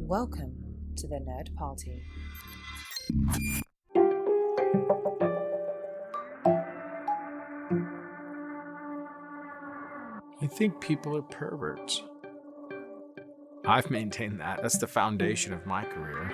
Welcome to the Nerd Party. I think people are perverts. I've maintained that. That's the foundation of my career.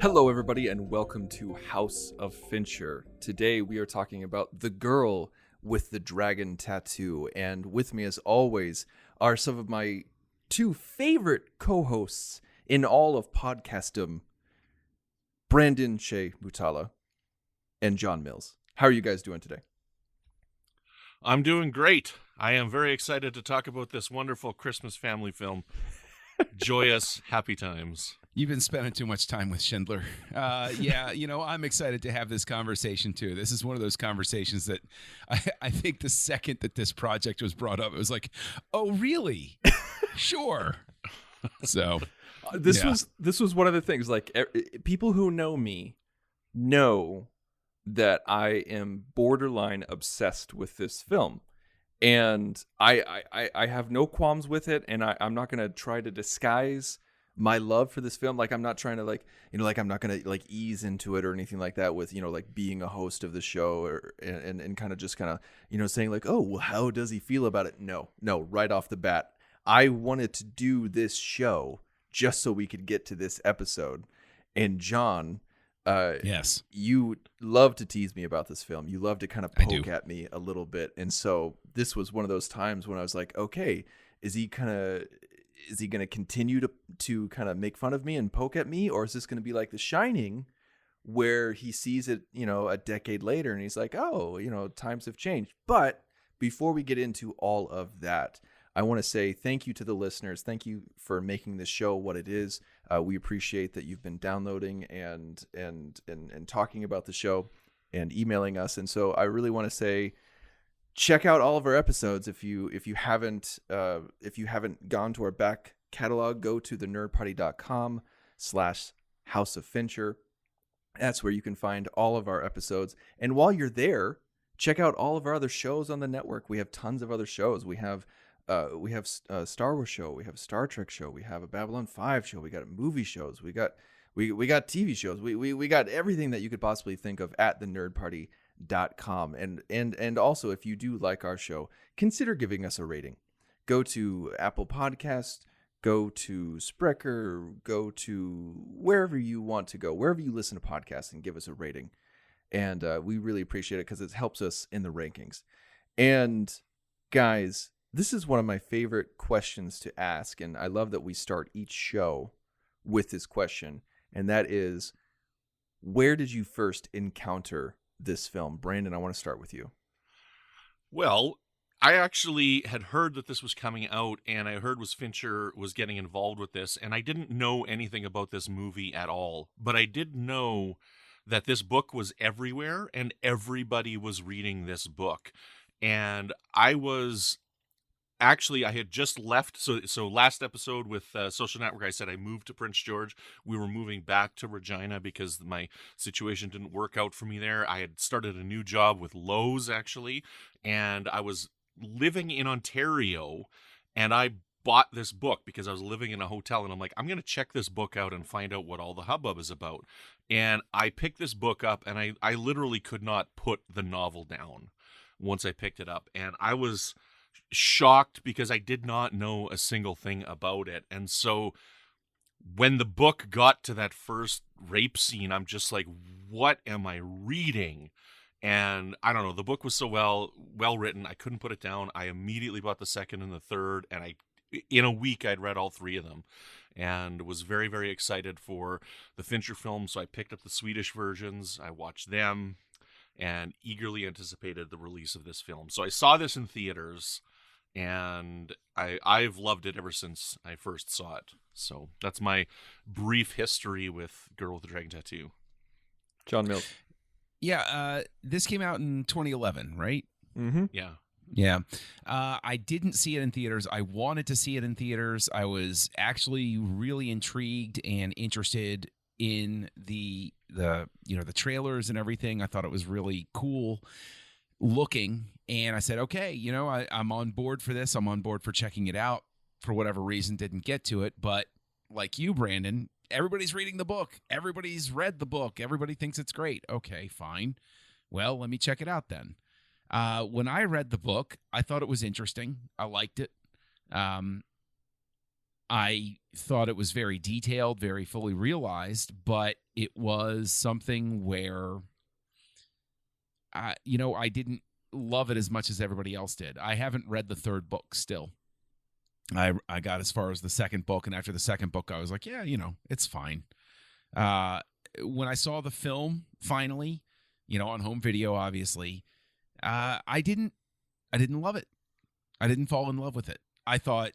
Hello, everybody, and welcome to House of Fincher. Today, we are talking about The Girl with the Dragon Tattoo. And with me, as always, are some of my two favorite co-hosts in all of podcastdom, Brandon Shea Mutala and John Mills. How are you guys doing today? I'm doing great. I am very excited to talk about this wonderful Christmas family film. Joyous, happy times. You've been spending too much time with Schindler. I'm excited to have this conversation, too. This is one of those conversations that I think the second that this project was brought up, it was like, oh, really? Sure. So this was one of the things, like, people who know me know that I am borderline obsessed with this film. And I have no qualms with it, and I'm not going to try to disguise my love for this film. Like, I'm not trying to, I'm not going to, ease into it or anything like that with, being a host of the show and kind of saying, oh, well, how does he feel about it? No, right off the bat. I wanted to do this show just so we could get to this episode. And John, yes, you love to tease me about this film. You love to kind of poke at me a little bit. And so this was one of those times when I was like, okay, is he going to continue to kind of make fun of me and poke at me? Or is this going to be like The Shining, where he sees it, a decade later and he's like, oh, times have changed. But before we get into all of that, I want to say thank you to the listeners. Thank you for making this show what it is. We appreciate that you've been downloading and talking about the show and emailing us. And so I really want to say, check out all of our episodes. If you haven't gone to our back catalog, go to thenerdparty.com/House of Fincher. That's where you can find all of our episodes. And while you're there, check out all of our other shows on the network. We have tons of other shows. We have a Star Wars show, we have a Star Trek show, we have a Babylon 5 show, we got movie shows, we got TV shows, we got everything that you could possibly think of at thenerdparty.com. And also, if you do like our show, consider giving us a rating. Go to Apple Podcasts, go to Spreaker, go to wherever you want to go, wherever you listen to podcasts, and give us a rating. And we really appreciate it because it helps us in the rankings. And guys, this is one of my favorite questions to ask, and I love that we start each show with this question, and that is, where did you first encounter this film? Brandon, I want to start with you. Well, I actually had heard that this was coming out, and I heard Fincher was getting involved with this, and I didn't know anything about this movie at all, but I did know that this book was everywhere, and everybody was reading this book, and I had just left. So last episode with Social Network, I said I moved to Prince George. We were moving back to Regina because my situation didn't work out for me there. I had started a new job with Lowe's, actually, and I was living in Ontario, and I bought this book because I was living in a hotel, and I'm like, I'm going to check this book out and find out what all the hubbub is about. And I picked this book up, and I literally could not put the novel down once I picked it up. And I was shocked because I did not know a single thing about it. And so when the book got to that first rape scene, I'm just like, what am I reading? And I don't know, the book was so well written, I couldn't put it down. I immediately bought the second and the third, and in a week I'd read all three of them and was very, very excited for the Fincher film. So I picked up the Swedish versions, I watched them, and eagerly anticipated the release of this film. So I saw this in theaters, and I've loved it ever since I first saw it. So that's my brief history with Girl with the Dragon Tattoo. John Mills. Yeah, this came out in 2011, right? Mm-hmm. Yeah. I didn't see it in theaters. I wanted to see it in theaters. I was actually really intrigued and interested in the trailers and everything. I thought it was really cool. looking, and I said, okay, I'm on board for this. I'm on board for checking it out. For whatever reason, didn't get to it. But like you, Brandon, everybody's reading the book. Everybody's read the book. Everybody thinks it's great. Okay, fine. Well, let me check it out then. When I read the book, I thought it was interesting. I liked it. I thought it was very detailed, very fully realized, but it was something where, I didn't love it as much as everybody else did. I haven't read the third book still. I got as far as the second book, and after the second book, I was like, yeah, it's fine. When I saw the film finally, on home video, obviously, I didn't love it. I didn't fall in love with it. I thought,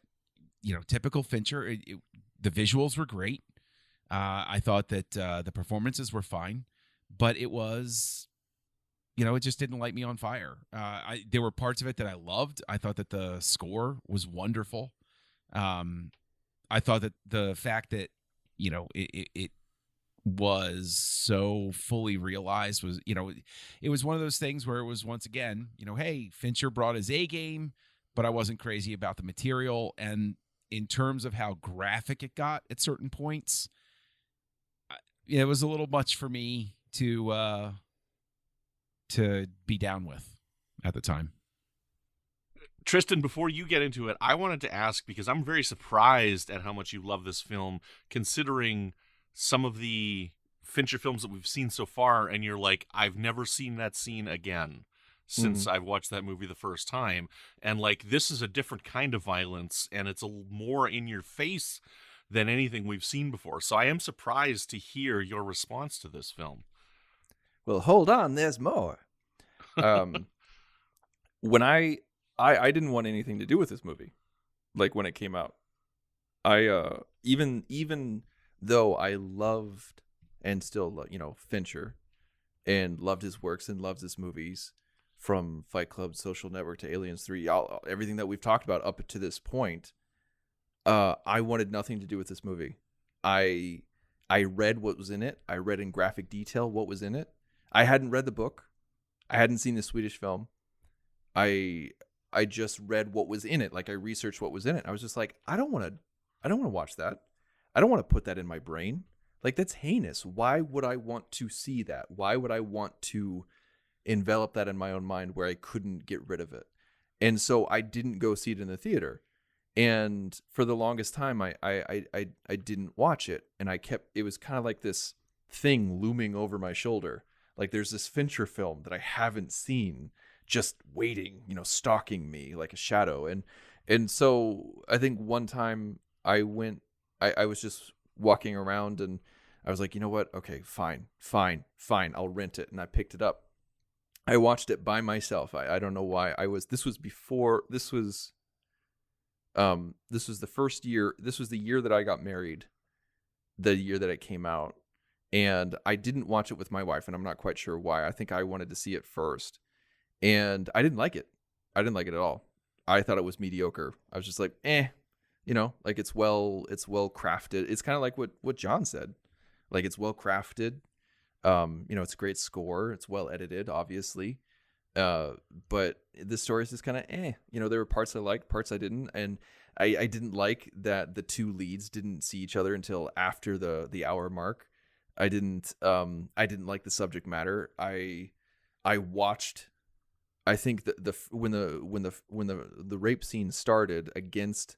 typical Fincher, the visuals were great. I thought that the performances were fine, but it was, it just didn't light me on fire. There were parts of it that I loved. I thought that the score was wonderful. I thought that the fact that, it was so fully realized was, it was one of those things where it was, once again, hey, Fincher brought his A game, but I wasn't crazy about the material. And in terms of how graphic it got at certain points, it was a little much for me to be down with at the time. Tristan, before you get into it, I wanted to ask, because I'm very surprised at how much you love this film, considering some of the Fincher films that we've seen so far, and you're like, I've never seen that scene again since I've watched that movie the first time. And like, this is a different kind of violence, and it's more in your face than anything we've seen before. So I am surprised to hear your response to this film. Well, hold on, there's more. When I didn't want anything to do with this movie, like when it came out. I even though I loved and still love, Fincher, and loved his works and loved his movies, from Fight Club, Social Network to Aliens 3, everything that we've talked about up to this point, I wanted nothing to do with this movie. I read what was in it. I read in graphic detail what was in it. I hadn't read the book. I hadn't seen the Swedish film. I just read what was in it. Like, I researched what was in it. I was just like, I don't want to watch that. I don't want to put that in my brain. Like, that's heinous. Why would I want to see that? Why would I want to envelop that in my own mind where I couldn't get rid of it? And so I didn't go see it in the theater. And for the longest time, I didn't watch it. And it was kind of like this thing looming over my shoulder. Like, there's this Fincher film that I haven't seen, just waiting, stalking me like a shadow. And so I think one time I was just walking around, and I was like, you know what? Okay, fine. I'll rent it. And I picked it up. I watched it by myself. I don't know why. This was the first year. This was the year that I got married, the year that it came out. And I didn't watch it with my wife, and I'm not quite sure why. I think I wanted to see it first. And I didn't like it. I didn't like it at all. I thought it was mediocre. I was just like, like it's well crafted. It's kind of like what John said. Like, it's well crafted. It's a great score. It's well edited, obviously. But the story is just kind of there were parts I liked, parts I didn't. And I didn't like that the two leads didn't see each other until after the hour mark. I didn't like the subject matter. I watched, I think when the rape scene started against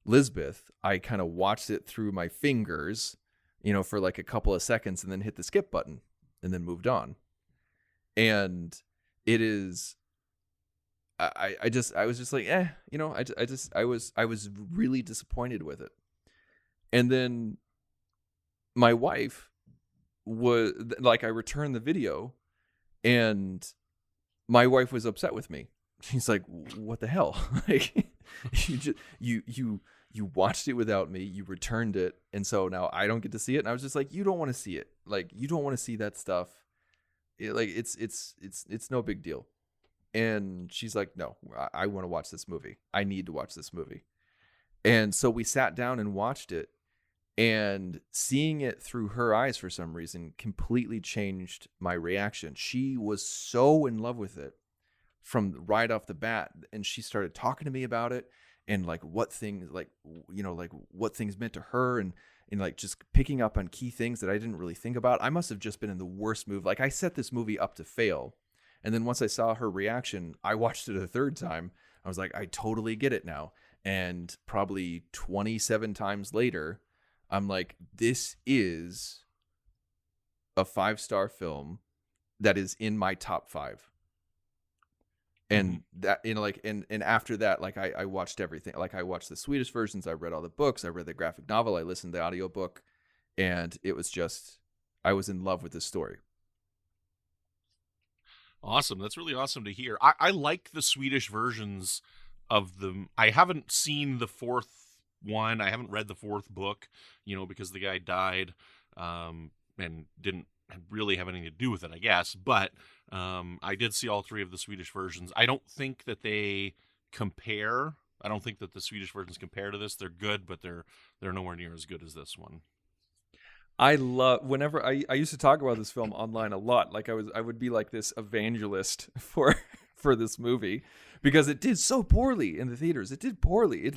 Lisbeth, I kind of watched it through my fingers, for like a couple of seconds, and then hit the skip button and then moved on. And it is, I was just like, I was really disappointed with it. And then my wife was like, I returned the video, and my wife was upset with me. She's like, what the hell? Like, you watched it without me, you returned it, and so now I don't get to see it. And I was just like, you don't want to see it. Like, you don't want to see that stuff. It's no big deal. And she's like, no, I want to watch this movie. I need to watch this movie. And so we sat down and watched it, and seeing it through her eyes for some reason completely changed my reaction. She was so in love with it. from right off the bat. And she started talking to me about it and like what things like, you know, like what things meant to her, and like just picking up on key things that I didn't really think about. I must have just been in the worst mood. Like I set this movie up to fail. And then once I saw her reaction, I watched it a third time. I was like, I totally get it now. And probably 27 times later, I'm like, this is a 5-star film that is in my top 5. And that, you know, like, and after that, like I watched everything. Like I watched the Swedish versions. I read all the books. I read the graphic novel. I listened to the audiobook, and it was just, I was in love with this story. Awesome. That's really awesome to hear. I like the Swedish versions of them. I haven't seen the 4th one. I haven't read the 4th book, you know, because the guy died, and didn't really have anything to do with it, I guess. But I did see all 3 of the Swedish versions. I don't think that they compare. I don't think that the Swedish versions compare to this. They're good, but they're nowhere near as good as this one. I love, whenever I used to talk about this film online a lot. Like I would be like this evangelist for this movie, because it did so poorly in the theaters. It did poorly.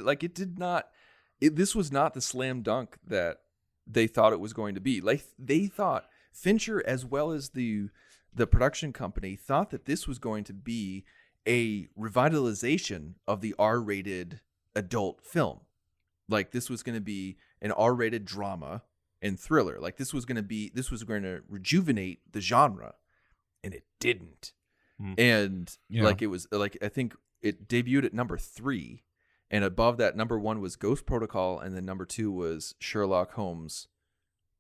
This was not the slam dunk that they thought it was going to be. Like they thought, Fincher as well as the production company thought that this was going to be a revitalization of the R-rated adult film. Like this was going to be an R-rated drama and thriller. Like this was going to rejuvenate the genre, and it didn't. And like it was like, I think it debuted at number 3, and above that, number 1 was Ghost Protocol, and then number 2 was Sherlock Holmes,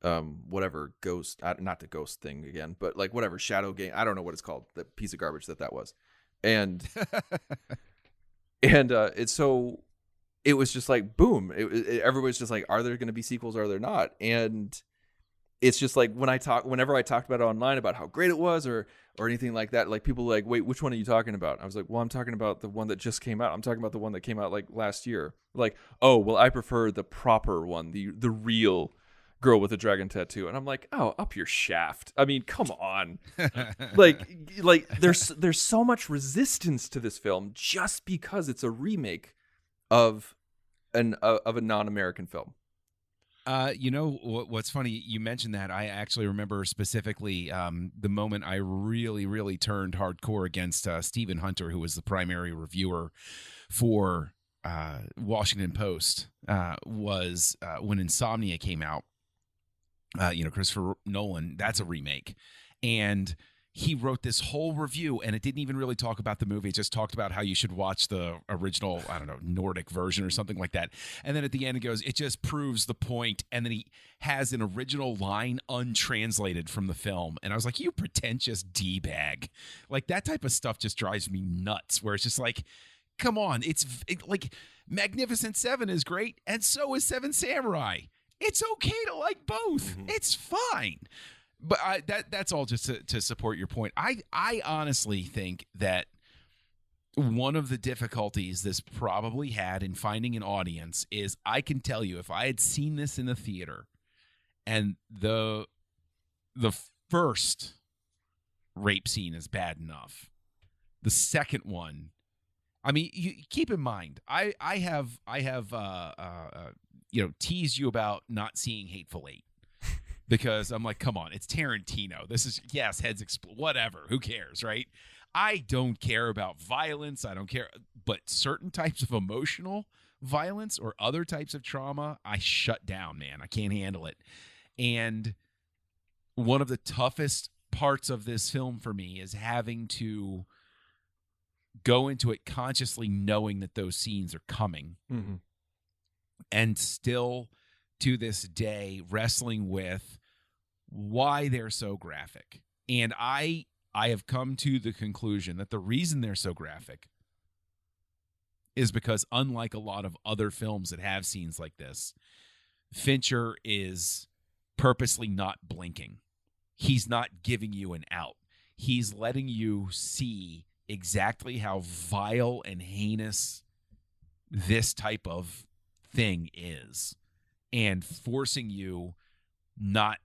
whatever ghost, not the ghost thing again, but like whatever Shadow Game. I don't know what it's called. The piece of garbage that was, and it's so. It was just like, boom. Everybody's just like, are there going to be sequels? Are there not? And it's just like, whenever I talked about it online about how great it was or anything like that, like people were like, wait, which one are you talking about? I was like, well, I'm talking about the one that just came out. I'm talking about the one that came out like last year. Like, oh, well, I prefer the proper one, the real girl with a dragon tattoo. And I'm like, oh, up your shaft. I mean, come on. like there's so much resistance to this film just because it's a remake of a non-American film. You know what's funny? You mentioned that. I actually remember specifically the moment I really, really turned hardcore against Stephen Hunter, who was the primary reviewer for Washington Post, was when Insomnia came out. Christopher Nolan. That's a remake, and he wrote this whole review, and it didn't even really talk about the movie. It just talked about how you should watch the original, I don't know, Nordic version or something like that. And then at the end, it goes, it just proves the point. And then he has an original line untranslated from the film. And I was like, you pretentious D-bag. Like, that type of stuff just drives me nuts, where it's just like, come on. Like, Magnificent Seven is great, and so is Seven Samurai. It's okay to like both. Mm-hmm. It's fine. But that's all just to support your point. I honestly think that one of the difficulties this probably had in finding an audience is, I can tell you, if I had seen this in the theater and the first rape scene is bad enough, the second one, I mean, you keep in mind, I have teased you about not seeing Hateful Eight. Because I'm like, come on, it's Tarantino. This is, yes, heads explode, whatever. Who cares, right? I don't care about violence. I don't care. But certain types of emotional violence or other types of trauma, I shut down, man. I can't handle it. And one of the toughest parts of this film for me is having to go into it consciously knowing that those scenes are coming. Mm-hmm. And still, to this day, wrestling with why they're so graphic. And I have come to the conclusion that the reason they're so graphic is because, unlike a lot of other films that have scenes like this, Fincher is purposely not blinking. He's not giving you an out. He's letting you see exactly how vile and heinous this type of thing is, and forcing you not,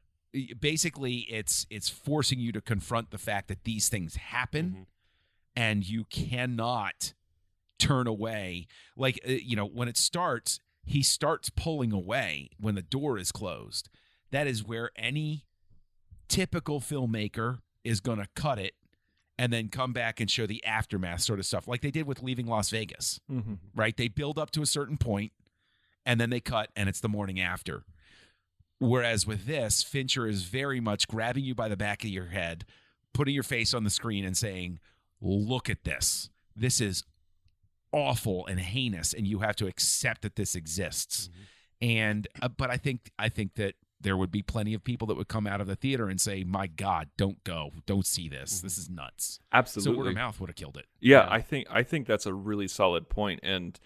basically it's forcing you to confront the fact that these things happen, mm-hmm. and you cannot turn away. Like, when it starts, he starts pulling away when the door is closed. That is where any typical filmmaker is going to cut it and then come back and show the aftermath sort of stuff, like they did with Leaving Las Vegas, right? They build up to a certain point, and then they cut, and it's the morning after. Whereas with this, Fincher is very much grabbing you by the back of your head, putting your face on the screen and saying, look at this. This is awful and heinous, and you have to accept that this exists. And but I think that there would be plenty of people that would come out of the theater and say, my God, don't go. Don't see this. This is nuts. Absolutely. So word of mouth would have killed it. Yeah, I think that's a really solid point. And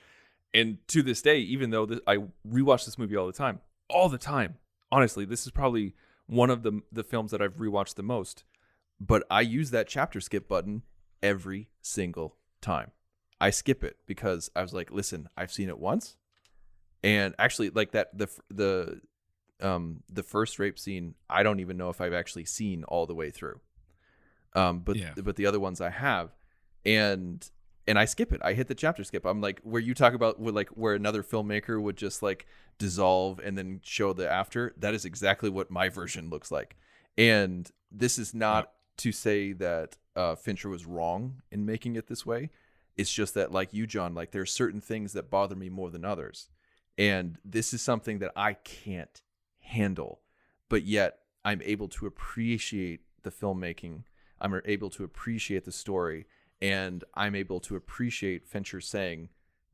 to this day, even though I rewatch this movie all the time, honestly, this is probably one of the films that I've rewatched the most. But I use that chapter skip button every single time. I skip it because I was like, listen, I've seen it once. And actually, like that, the first rape scene, I don't even know if I've actually seen all the way through. But the other ones I have, and I skip it. I hit the chapter skip. I'm like, where you talk about where another filmmaker would just like dissolve and then show the after. That is exactly what my version looks like. And this is not to say that Fincher was wrong in making it this way. It's just that, like you, John, like there's certain things that bother me more than others. And this is something that I can't handle, but yet I'm able to appreciate the filmmaking. I'm able to appreciate the story, and I'm able to appreciate Fincher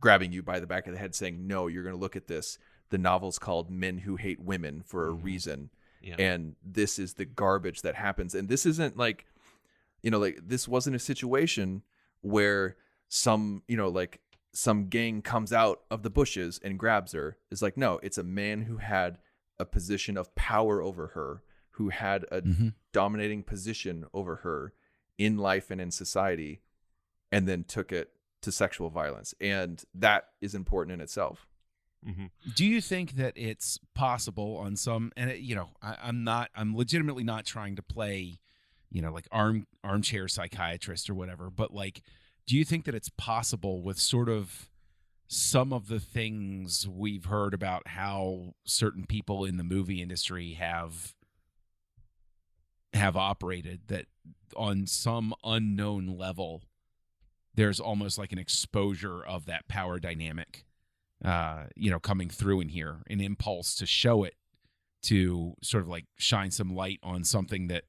grabbing you by the back of the head saying, no, you're going to look at this. The novel's called Men Who Hate Women for a reason. Yeah. And this is the garbage that happens. And this isn't like, this wasn't a situation where some gang comes out of the bushes and grabs her. It's like, no, it's a man who had a position of power over her, who had a dominating position over her in life and in society, and then took it to sexual violence. And that is important in itself. Do you think that it's possible on some, and I'm legitimately not trying to play, like armchair psychiatrist or whatever, but like, do you think that it's possible with sort of some of the things we've heard about how certain people in the movie industry have operated, that on some unknown level, there's almost like an exposure of that power dynamic, coming through in here, an impulse to show it, to sort of like shine some light on something that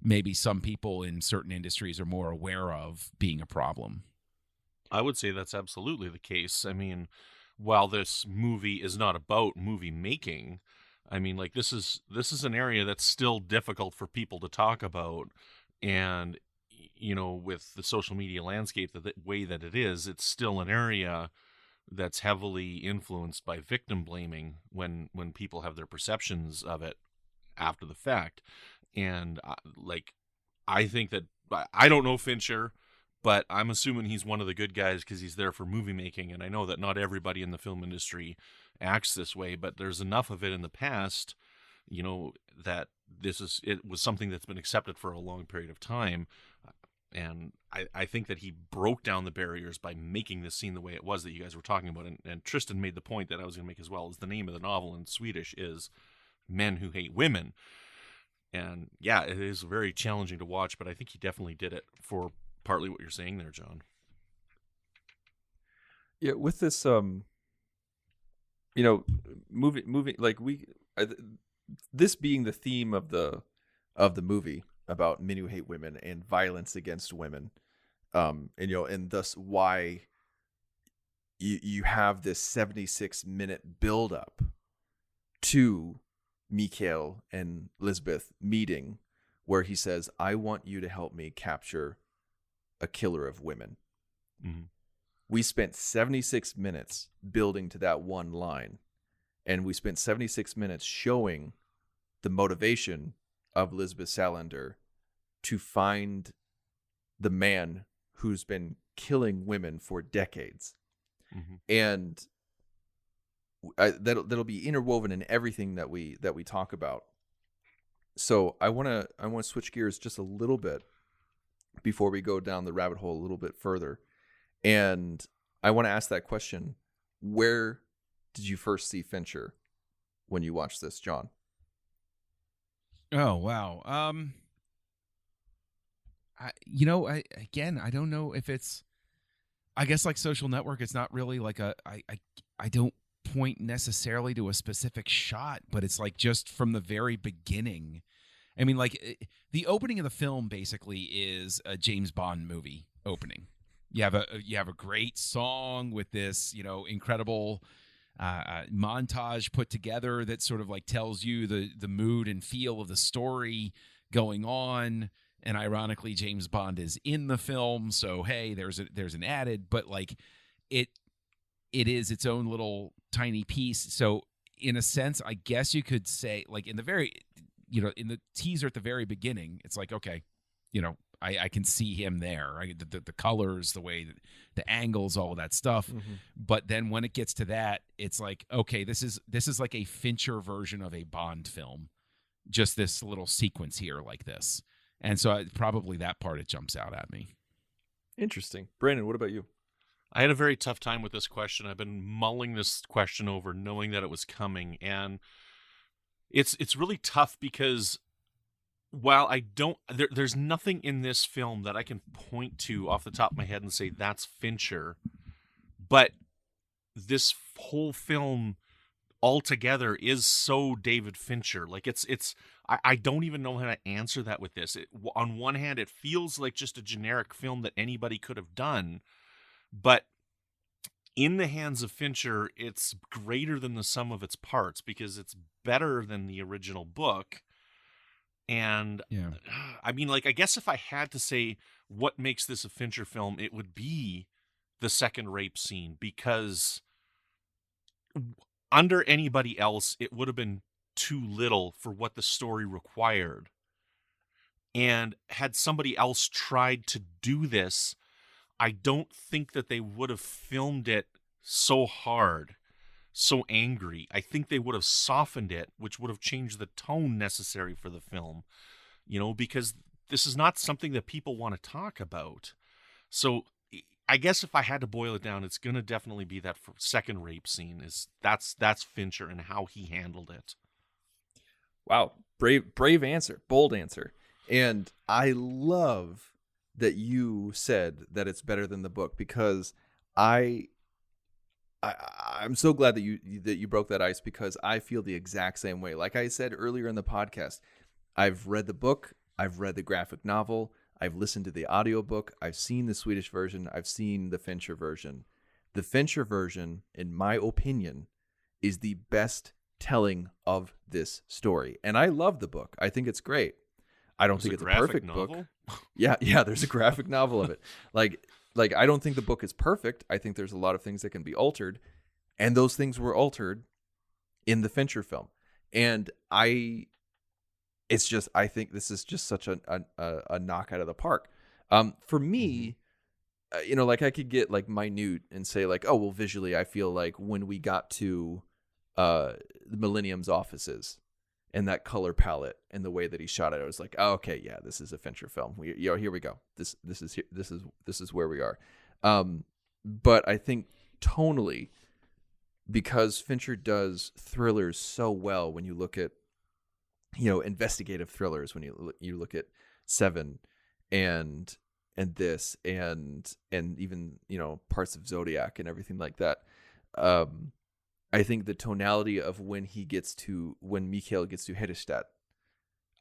maybe some people in certain industries are more aware of being a problem? I would say that's absolutely the case. I mean, while this movie is not about movie making, I mean, like this is an area that's still difficult for people to talk about. And, with the social media landscape, the way that it is, it's still an area that's heavily influenced by victim blaming when people have their perceptions of it after the fact. And I think that, I don't know Fincher, but I'm assuming he's one of the good guys because he's there for movie making. And I know that not everybody in the film industry acts this way, but there's enough of it in the past, that it was something that's been accepted for a long period of time. And I think that he broke down the barriers by making this scene the way it was that you guys were talking about. And Tristan made the point that I was going to make as well, is the name of the novel in Swedish is Men Who Hate Women. And yeah, it is very challenging to watch, but I think he definitely did it for partly what you're saying there, John. Yeah, with this, movie like this being the theme of the movie about men who hate women and violence against women, and thus why you have this 76-minute build-up to Mikael and Lisbeth meeting, where he says, I want you to help me capture a killer of women. We spent 76 minutes building to that one line, and we spent 76 minutes showing the motivation of Lisbeth Salander to find the man who's been killing women for decades. And that'll be interwoven in everything that we talk about. So I want to switch gears just a little bit before we go down the rabbit hole a little bit further. And I want to ask that question. Where did you first see Fincher when you watched this, John? Oh, wow. I don't know if it's, I guess like Social Network, it's not really like I don't point necessarily to a specific shot, but it's like just from the very beginning. I mean, like the opening of the film basically is a James Bond movie opening. You have a great song with this, incredible montage put together that sort of like tells you the mood and feel of the story going on. And ironically, James Bond is in the film, so hey, there's an added, but like it is its own little tiny piece. So in a sense, I guess you could say, like in the very, in the teaser at the very beginning, it's like, okay, I can see him there, right? The colors, the way, the angles, all of that stuff. Mm-hmm. But then when it gets to that, it's like, okay, this is like a Fincher version of a Bond film, just this little sequence here like this. And so probably that part, it jumps out at me. Interesting. Brandon, what about you? I had a very tough time with this question. I've been mulling this question over, knowing that it was coming. And it's really tough because while I don't, there's nothing in this film that I can point to off the top of my head and say that's Fincher. But this whole film altogether is so David Fincher. Like I don't even know how to answer that with this. On one hand, it feels like just a generic film that anybody could have done, but in the hands of Fincher, it's greater than the sum of its parts because it's better than the original book. And yeah. I mean, like, I guess if I had to say what makes this a Fincher film, it would be the second rape scene, because under anybody else, it would have been too little for what the story required. And had somebody else tried to do this, I don't think that they would have filmed it so hard, so angry. I think they would have softened it, which would have changed the tone necessary for the film, because this is not something that people want to talk about. So I guess if I had to boil it down, it's going to definitely be that second rape scene. That's Fincher and how he handled it. Wow. Brave answer, bold answer. And I love that you said that it's better than the book, because I'm so glad that you broke that ice, because I feel the exact same way. Like I said earlier in the podcast, I've read the book, I've read the graphic novel, I've listened to the audiobook, I've seen the Swedish version, I've seen the Fincher version. The Fincher version, in my opinion, is the best telling of this story. And I love the book. I think it's great. I don't think it's a perfect book. Yeah, there's a graphic novel of it. Like I don't think the book is perfect. I think there's a lot of things that can be altered, and those things were altered in the Fincher film. And I think this is just such a knock out of the park. For me, like I could get like minute and say like, oh, well, visually, I feel like when we got to the Millennium's offices and that color palette and the way that he shot it, I was like, oh, okay, yeah, this is a Fincher film. Here we go. This is where we are. But I think tonally, because Fincher does thrillers so well, when you look at, investigative thrillers, when you look at Seven and this and even, parts of Zodiac and everything like that. I think the tonality of when Mikael gets to Hedestad,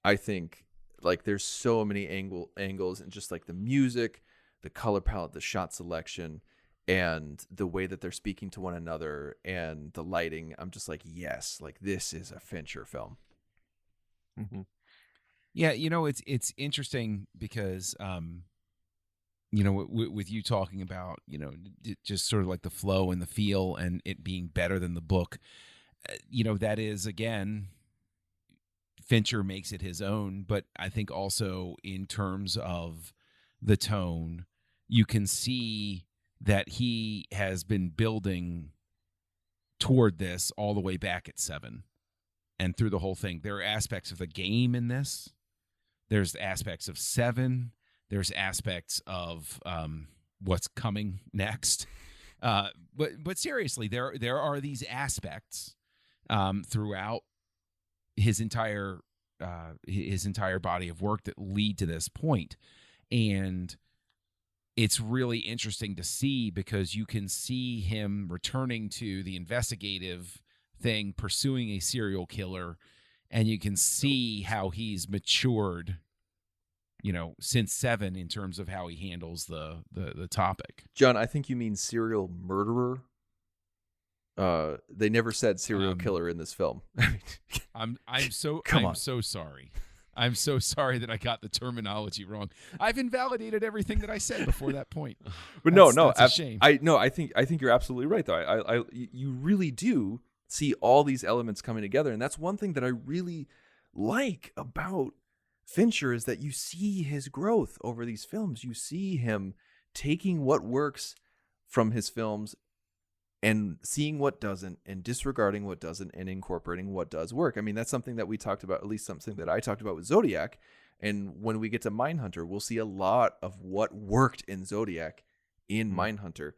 I think like there's so many angles, and just like the music, the color palette, the shot selection, and the way that they're speaking to one another and the lighting. I'm just like, yes, like this is a Fincher film. Mm-hmm. Yeah, it's interesting because with you talking about, just sort of like the flow and the feel and it being better than the book, that is, again, Fincher makes it his own. But I think also in terms of the tone, you can see that he has been building toward this all the way back at Seven and through the whole thing. There are aspects of the game in this. There's aspects of Seven. There's aspects of what's coming next. But seriously, there are these aspects throughout his entire body of work that lead to this point. And it's really interesting to see, because you can see him returning to the investigative thing, pursuing a serial killer, and you can see how he's matured, since Seven, in terms of how he handles the topic. John, I think you mean serial murderer. They never said serial killer in this film. I'm so sorry. I'm so sorry that I got the terminology wrong. I've invalidated everything that I said before that point. But that's a shame. I think you're absolutely right, though. You really do see all these elements coming together, and that's one thing that I really like about Fincher, is that you see his growth over these films. You see him taking what works from his films and seeing what doesn't, and disregarding what doesn't, and incorporating what does work. I mean, that's something that we talked about, at least something that I talked about with Zodiac. And when we get to Mindhunter, we'll see a lot of what worked in Zodiac in Mindhunter.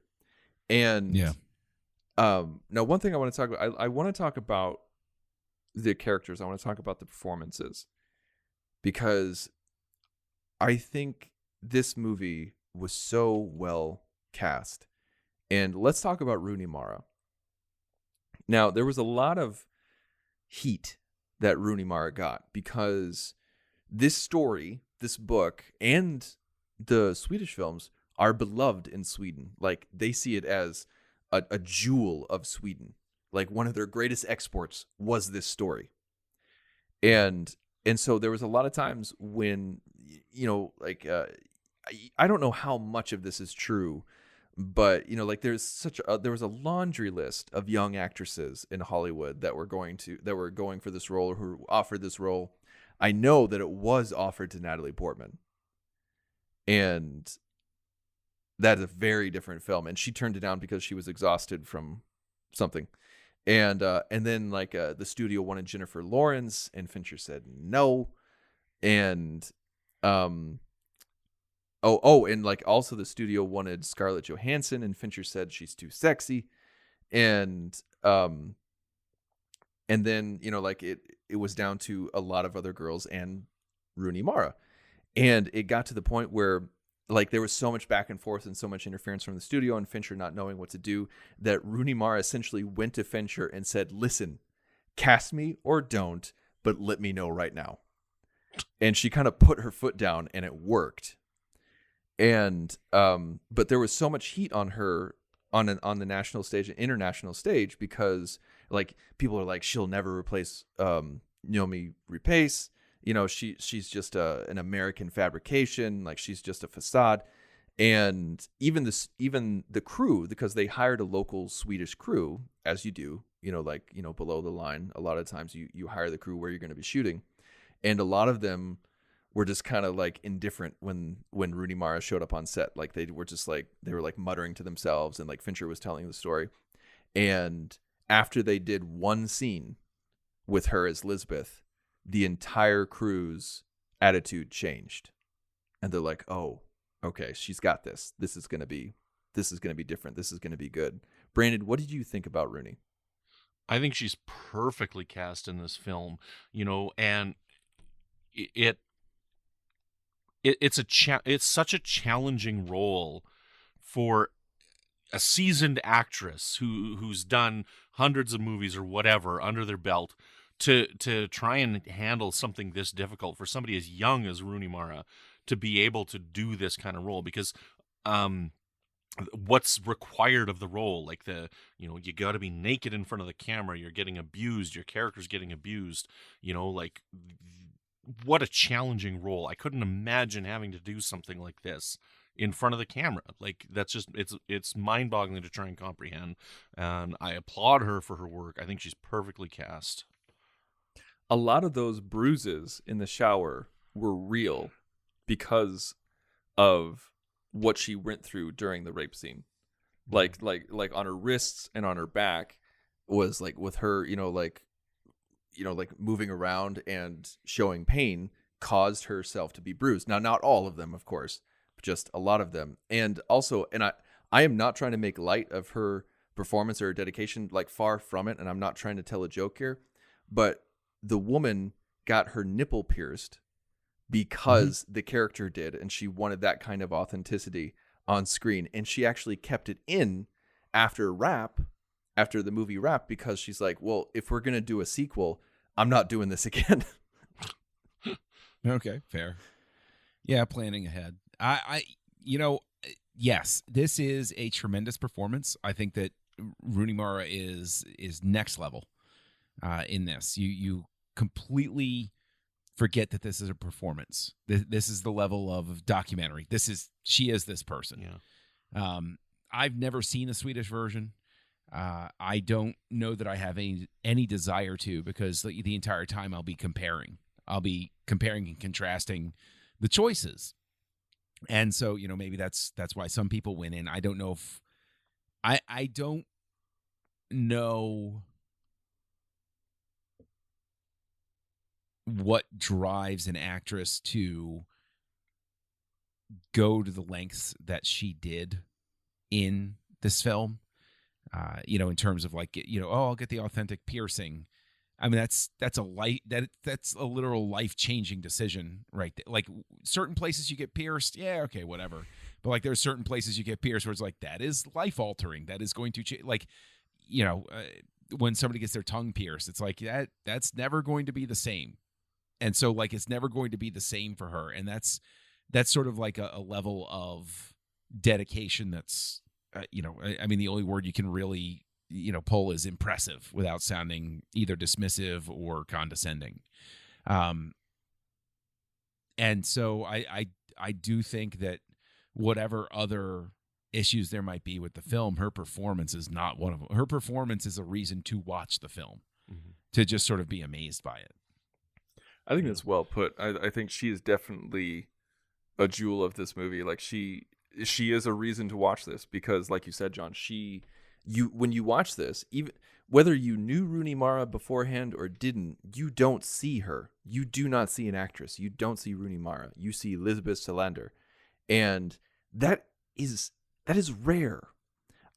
And now, one thing I want to talk about, I want to talk about the characters. I want to talk about the performances, because I think this movie was so well cast. And let's talk about Rooney Mara. Now, there was a lot of heat that Rooney Mara got, because this story, this book, and the Swedish films are beloved in Sweden. Like, they see it as a jewel of Sweden. Like, one of their greatest exports was this story. And so there was a lot of times when, I don't know how much of this is true, but there was a laundry list of young actresses in Hollywood that were going for this role, or who were offered this role. I know that it was offered to Natalie Portman, and that is a very different film, and she turned it down because she was exhausted from something. And then the studio wanted Jennifer Lawrence, and Fincher said no. And and also the studio wanted Scarlett Johansson, and Fincher said she's too sexy. And then it was down to a lot of other girls and Rooney Mara. And it got to the point where there was so much back and forth and so much interference from the studio, and Fincher not knowing what to do, that Rooney Mara essentially went to Fincher and said, "Listen, cast me or don't, but let me know right now." And she kind of put her foot down, and it worked. And but there was so much heat on her on the national stage and international stage, because people are like, she'll never replace Noomi Rapace. She's just an American fabrication. She's just a facade. And even the crew, because they hired a local Swedish crew, as you do, below the line. A lot of times you hire the crew where you're going to be shooting, and a lot of them were just kind of indifferent when Rooney Mara showed up on set. They were just they were muttering to themselves, and Fincher was telling the story. And after they did one scene with her as Lisbeth, the entire crew's attitude changed, and they're like, "Oh, okay, she's got this. This is gonna be different. This is gonna be good." Brandon, what did you think about Rooney? I think she's perfectly cast in this film, and it's such a challenging role for a seasoned actress who's done hundreds of movies or whatever under their belt to try and handle something this difficult, for somebody as young as Rooney Mara to be able to do this kind of role, because what's required of the role, you got to be naked in front of the camera, you're getting abused, your character's getting abused, what a challenging role. I couldn't imagine having to do something like this in front of the camera. That's just, it's mind-boggling to try and comprehend, and I applaud her for her work. I think she's perfectly cast. A lot of those bruises in the shower were real because of what she went through during the rape scene. Like on her wrists and on her back was with her, moving around and showing pain. caused herself to be bruised. Now, not all of them, of course, but just a lot of them. And also, and I am not trying to make light of her performance or her dedication, like far from it. And I'm not trying to tell a joke here, but the woman got her nipple pierced because the character did, and she wanted that kind of authenticity on screen. And she actually kept it in after the movie wrapped, because she's like, well, if we're going to do a sequel, I'm not doing this again. Okay, fair. Yeah, planning ahead. Yes, this is a tremendous performance. I think that Rooney Mara is next level in this. You completely forget that this is a performance. This is the level of documentary. She is this person. Yeah. I've never seen the Swedish version. I don't know that I have any desire to, because the entire time I'll be comparing and contrasting the choices. And so, maybe that's why some people went in. I don't know if I don't know what drives an actress to go to the lengths that she did in this film. In terms of I'll get the authentic piercing. I mean, that's a literal life-changing decision, right? Like, certain places you get pierced, yeah, okay, whatever. But like, there's certain places you get pierced where it's like, that is life-altering. That is going to change. Like, when somebody gets their tongue pierced, it's like that's never going to be the same. And so, like, it's never going to be the same for her. And that's sort of like a level of dedication that's, I mean, the only word you can really, pull is impressive without sounding either dismissive or condescending. And so I do think that whatever other issues there might be with the film, her performance is not one of them. Her performance is a reason to watch the film, to just sort of be amazed by it. I think that's well put. I think she is definitely a jewel of this movie. Like, she is a reason to watch this, because, like you said, John, when you watch this, even whether you knew Rooney Mara beforehand or didn't, you don't see her. You do not see an actress. You don't see Rooney Mara. You see Lisbeth Salander, and that is rare.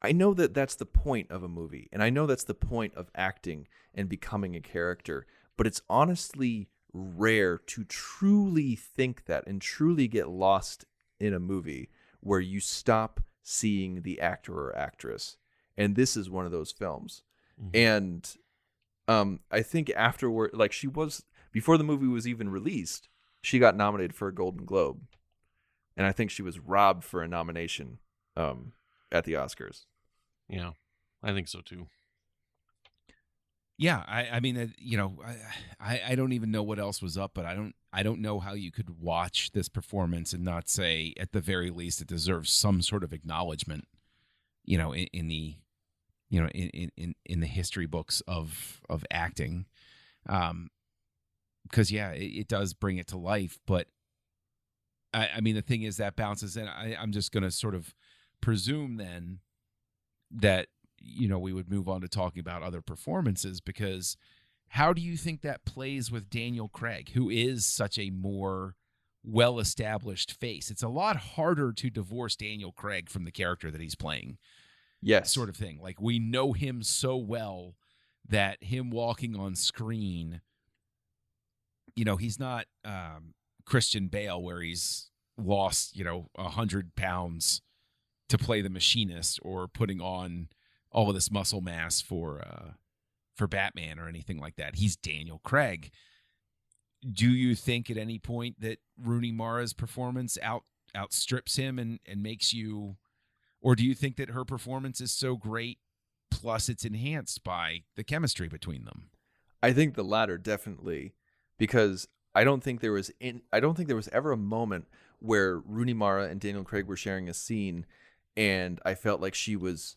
I know that that's the point of a movie, and I know that's the point of acting and becoming a character, but it's honestly rare to truly think that and truly get lost in a movie where you stop seeing the actor or actress. And this is one of those films. And I think afterward, like, before the movie was even released, she got nominated for a Golden Globe. And I think she was robbed for a nomination at the Oscars. Yeah, I think so too. Yeah, I mean, I don't even know what else was up, but I don't know how you could watch this performance and not say, at the very least, it deserves some sort of acknowledgement, in the, in the history books of acting, because it does bring it to life. But I mean, the thing is that bounces in. I'm just going to sort of presume then that, we would move on to talking about other performances, because how do you think that plays with Daniel Craig, who is such a more well-established face? It's a lot harder to divorce Daniel Craig from the character that he's playing. Yes. Sort of thing. Like, we know him so well that him walking on screen, he's not Christian Bale, where he's lost, 100 pounds to play the machinist, or putting on all of this muscle mass for Batman or anything like that. He's Daniel Craig. Do you think at any point that Rooney Mara's performance outstrips him and makes you, or do you think that her performance is so great, plus it's enhanced by the chemistry between them? I think the latter, definitely, because I don't think there was ever a moment where Rooney Mara and Daniel Craig were sharing a scene and I felt like she was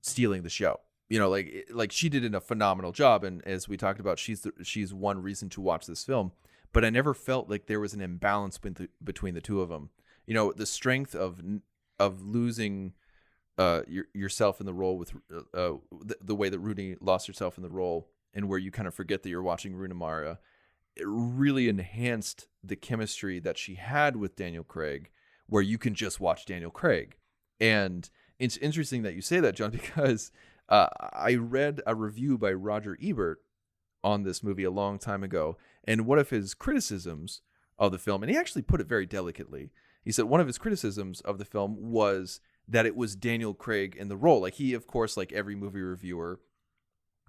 stealing the show. Like she did a phenomenal job, and as we talked about, she's one reason to watch this film. But I never felt like there was an imbalance between the two of them. The strength of losing yourself in the role with the way that Rooney lost herself in the role, and where you kind of forget that you're watching Rooney Mara. it really enhanced the chemistry that she had with Daniel Craig, where you can just watch Daniel Craig. And it's interesting that you say that, John, because I read a review by Roger Ebert on this movie a long time ago, and one of his criticisms of the film, and he actually put it very delicately, he said one of his criticisms of the film was that it was Daniel Craig in the role. Like, he, of course, like every movie reviewer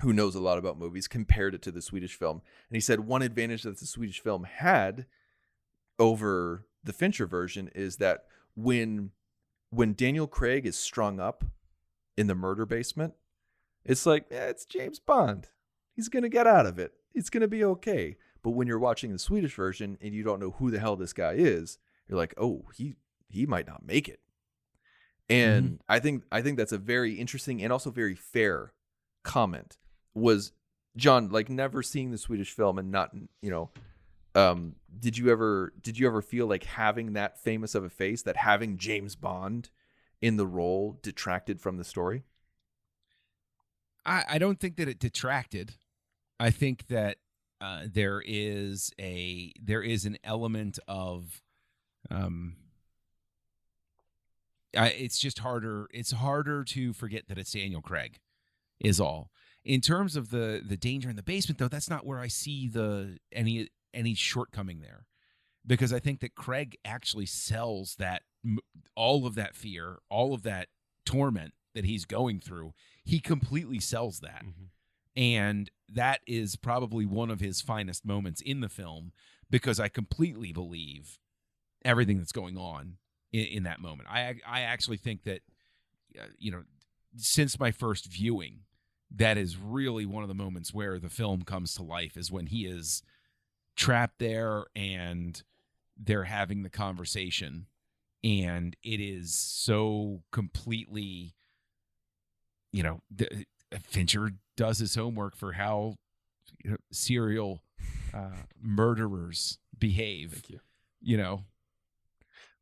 who knows a lot about movies, compared it to the Swedish film. And he said one advantage that the Swedish film had over the Fincher version is that when Daniel Craig is strung up in the murder basement, it's like, it's James Bond. He's going to get out of it. It's going to be okay. But when you're watching the Swedish version and you don't know who the hell this guy is, you're like, oh, he might not make it. And I think that's a very interesting and also very fair comment. Was, John, like, never seeing the Swedish film and not, did you ever feel like having that famous of a face, that having James Bond in the role detracted from the story? I don't think that it detracted. I think that there is an element of it's just harder. It's harder to forget that it's Daniel Craig, is all. In terms of the danger in the basement, though, that's not where I see any shortcoming there, because I think that Craig actually sells that all of that fear, all of that torment that he's going through. He completely sells that. And that is probably one of his finest moments in the film, because I completely believe everything that's going on in that moment. I actually think that, since my first viewing, that is really one of the moments where the film comes to life, is when he is trapped there and they're having the conversation, and it is so completely, Fincher does his homework for how serial murderers behave. Thank you.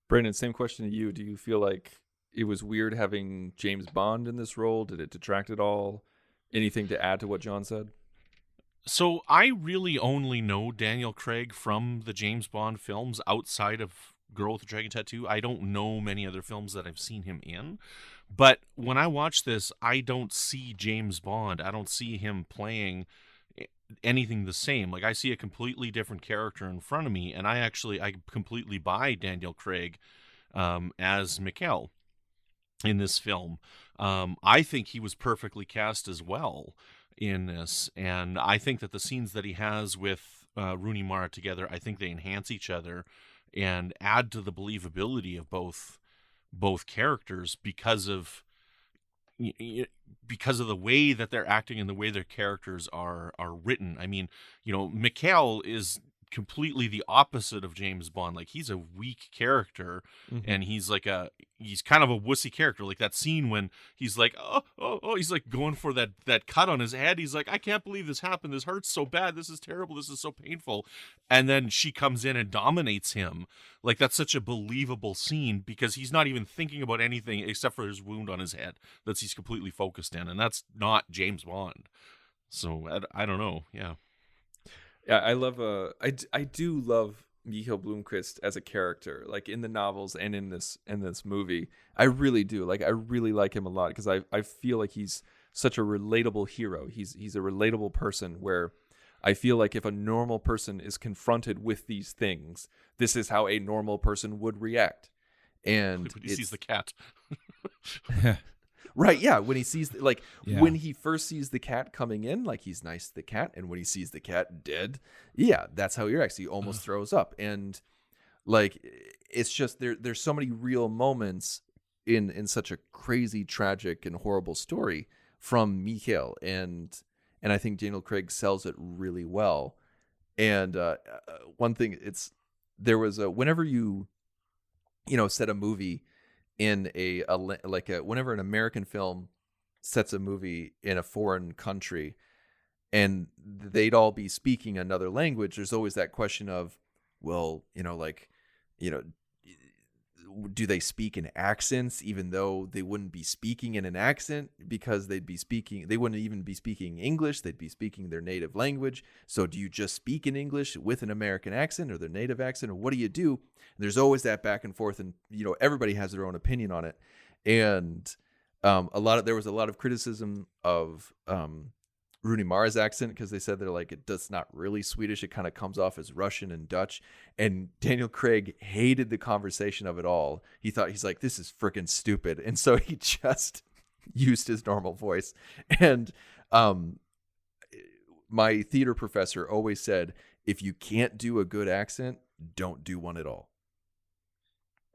Brandon, same question to you. Do you feel like it was weird having James Bond in this role? Did it detract at all? Anything to add to what John said? So I really only know Daniel Craig from the James Bond films outside of Girl with the Dragon Tattoo. I don't know many other films that I've seen him in. But when I watch this, I don't see James Bond. I don't see him playing anything the same. Like, I see a completely different character in front of me, and I completely buy Daniel Craig as Mikkel in this film. I think he was perfectly cast as well in this, and I think that the scenes that he has with Rooney Mara together, I think they enhance each other and add to the believability of both characters because of the way that they're acting and the way their characters are written. I mean, Mikkel is completely the opposite of James Bond. Like, he's a weak character, and he's kind of a wussy character. Like that scene when he's like, oh, he's like going for that cut on his head. He's like, I can't believe this happened. This hurts so bad. This is terrible. This is so painful. And then she comes in and dominates him. Like, that's such a believable scene, because he's not even thinking about anything except for his wound on his head that he's completely focused in. And that's not James Bond. So I don't know. Yeah. Yeah, I love I do love Michael Blomkvist as a character, like in the novels and in this movie. I really do. Like, I really like him a lot, because I feel like he's such a relatable hero. He's a relatable person, where I feel like if a normal person is confronted with these things, this is how a normal person would react. And when he sees the cat. Right, yeah. When he sees, when he first sees the cat coming in, like, he's nice to the cat. And when he sees the cat dead, yeah, that's how he reacts. He almost throws up. And, like, it's just, there's so many real moments in such a crazy, tragic, and horrible story from Mikkel. And I think Daniel Craig sells it really well. And one thing, there was whenever you set a movie in whenever an American film sets a movie in a foreign country and they'd all be speaking another language, there's always that question of, well, do they speak in accents even though they wouldn't be speaking in an accent because they wouldn't even be speaking English, they'd be speaking their native language. So do you just speak in English with an American accent or their native accent, or what do you do? And there's always that back and forth, and everybody has their own opinion on it. And there was a lot of criticism of Rooney Mara's accent because they said it's not really Swedish. It kind of comes off as Russian and Dutch. And Daniel Craig hated the conversation of it all. He's like, this is freaking stupid. And so he just used his normal voice. And my theater professor always said, if you can't do a good accent, don't do one at all.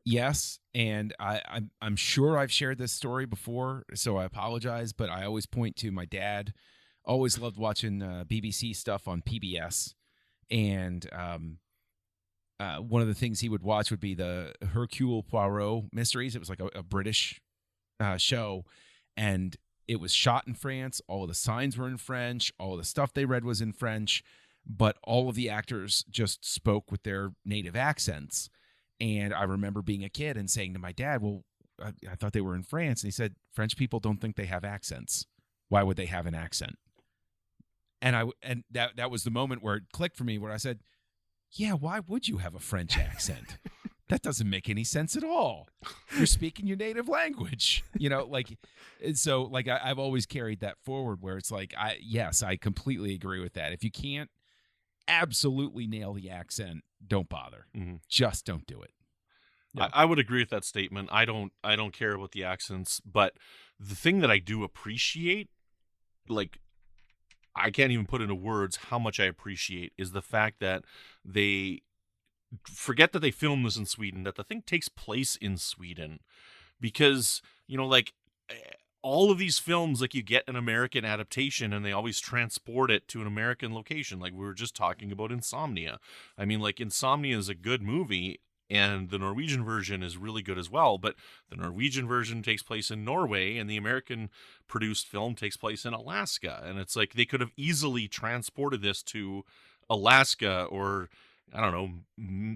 Yes, and I'm sure I've shared this story before, so I apologize, but I always point to my dad. Always loved watching BBC stuff on PBS, and one of the things he would watch would be the Hercule Poirot mysteries. It was like a British show, and it was shot in France. All of the signs were in French. All of the stuff they read was in French, but all of the actors just spoke with their native accents. And I remember being a kid and saying to my dad, well, I thought they were in France. And he said, French people don't think they have accents. Why would they have an accent? And that was the moment where it clicked for me, where I said, yeah, why would you have a French accent? That doesn't make any sense at all. You're speaking your native language, so I've always carried that forward, where it's like, I completely agree with that. If you can't absolutely nail the accent, don't bother. Mm-hmm. Just don't do it. Yeah. I would agree with that statement. I don't care about the accents, but the thing that I do appreciate, I can't even put into words how much I appreciate, is the fact that they forget that they filmed this in Sweden, that the thing takes place in Sweden, because, all of these films, you get an American adaptation and they always transport it to an American location. Like we were just talking about Insomnia. I mean, Insomnia is a good movie, and the Norwegian version is really good as well, but the Norwegian version takes place in Norway and the American produced film takes place in Alaska. And it's like they could have easily transported this to Alaska or, I don't know,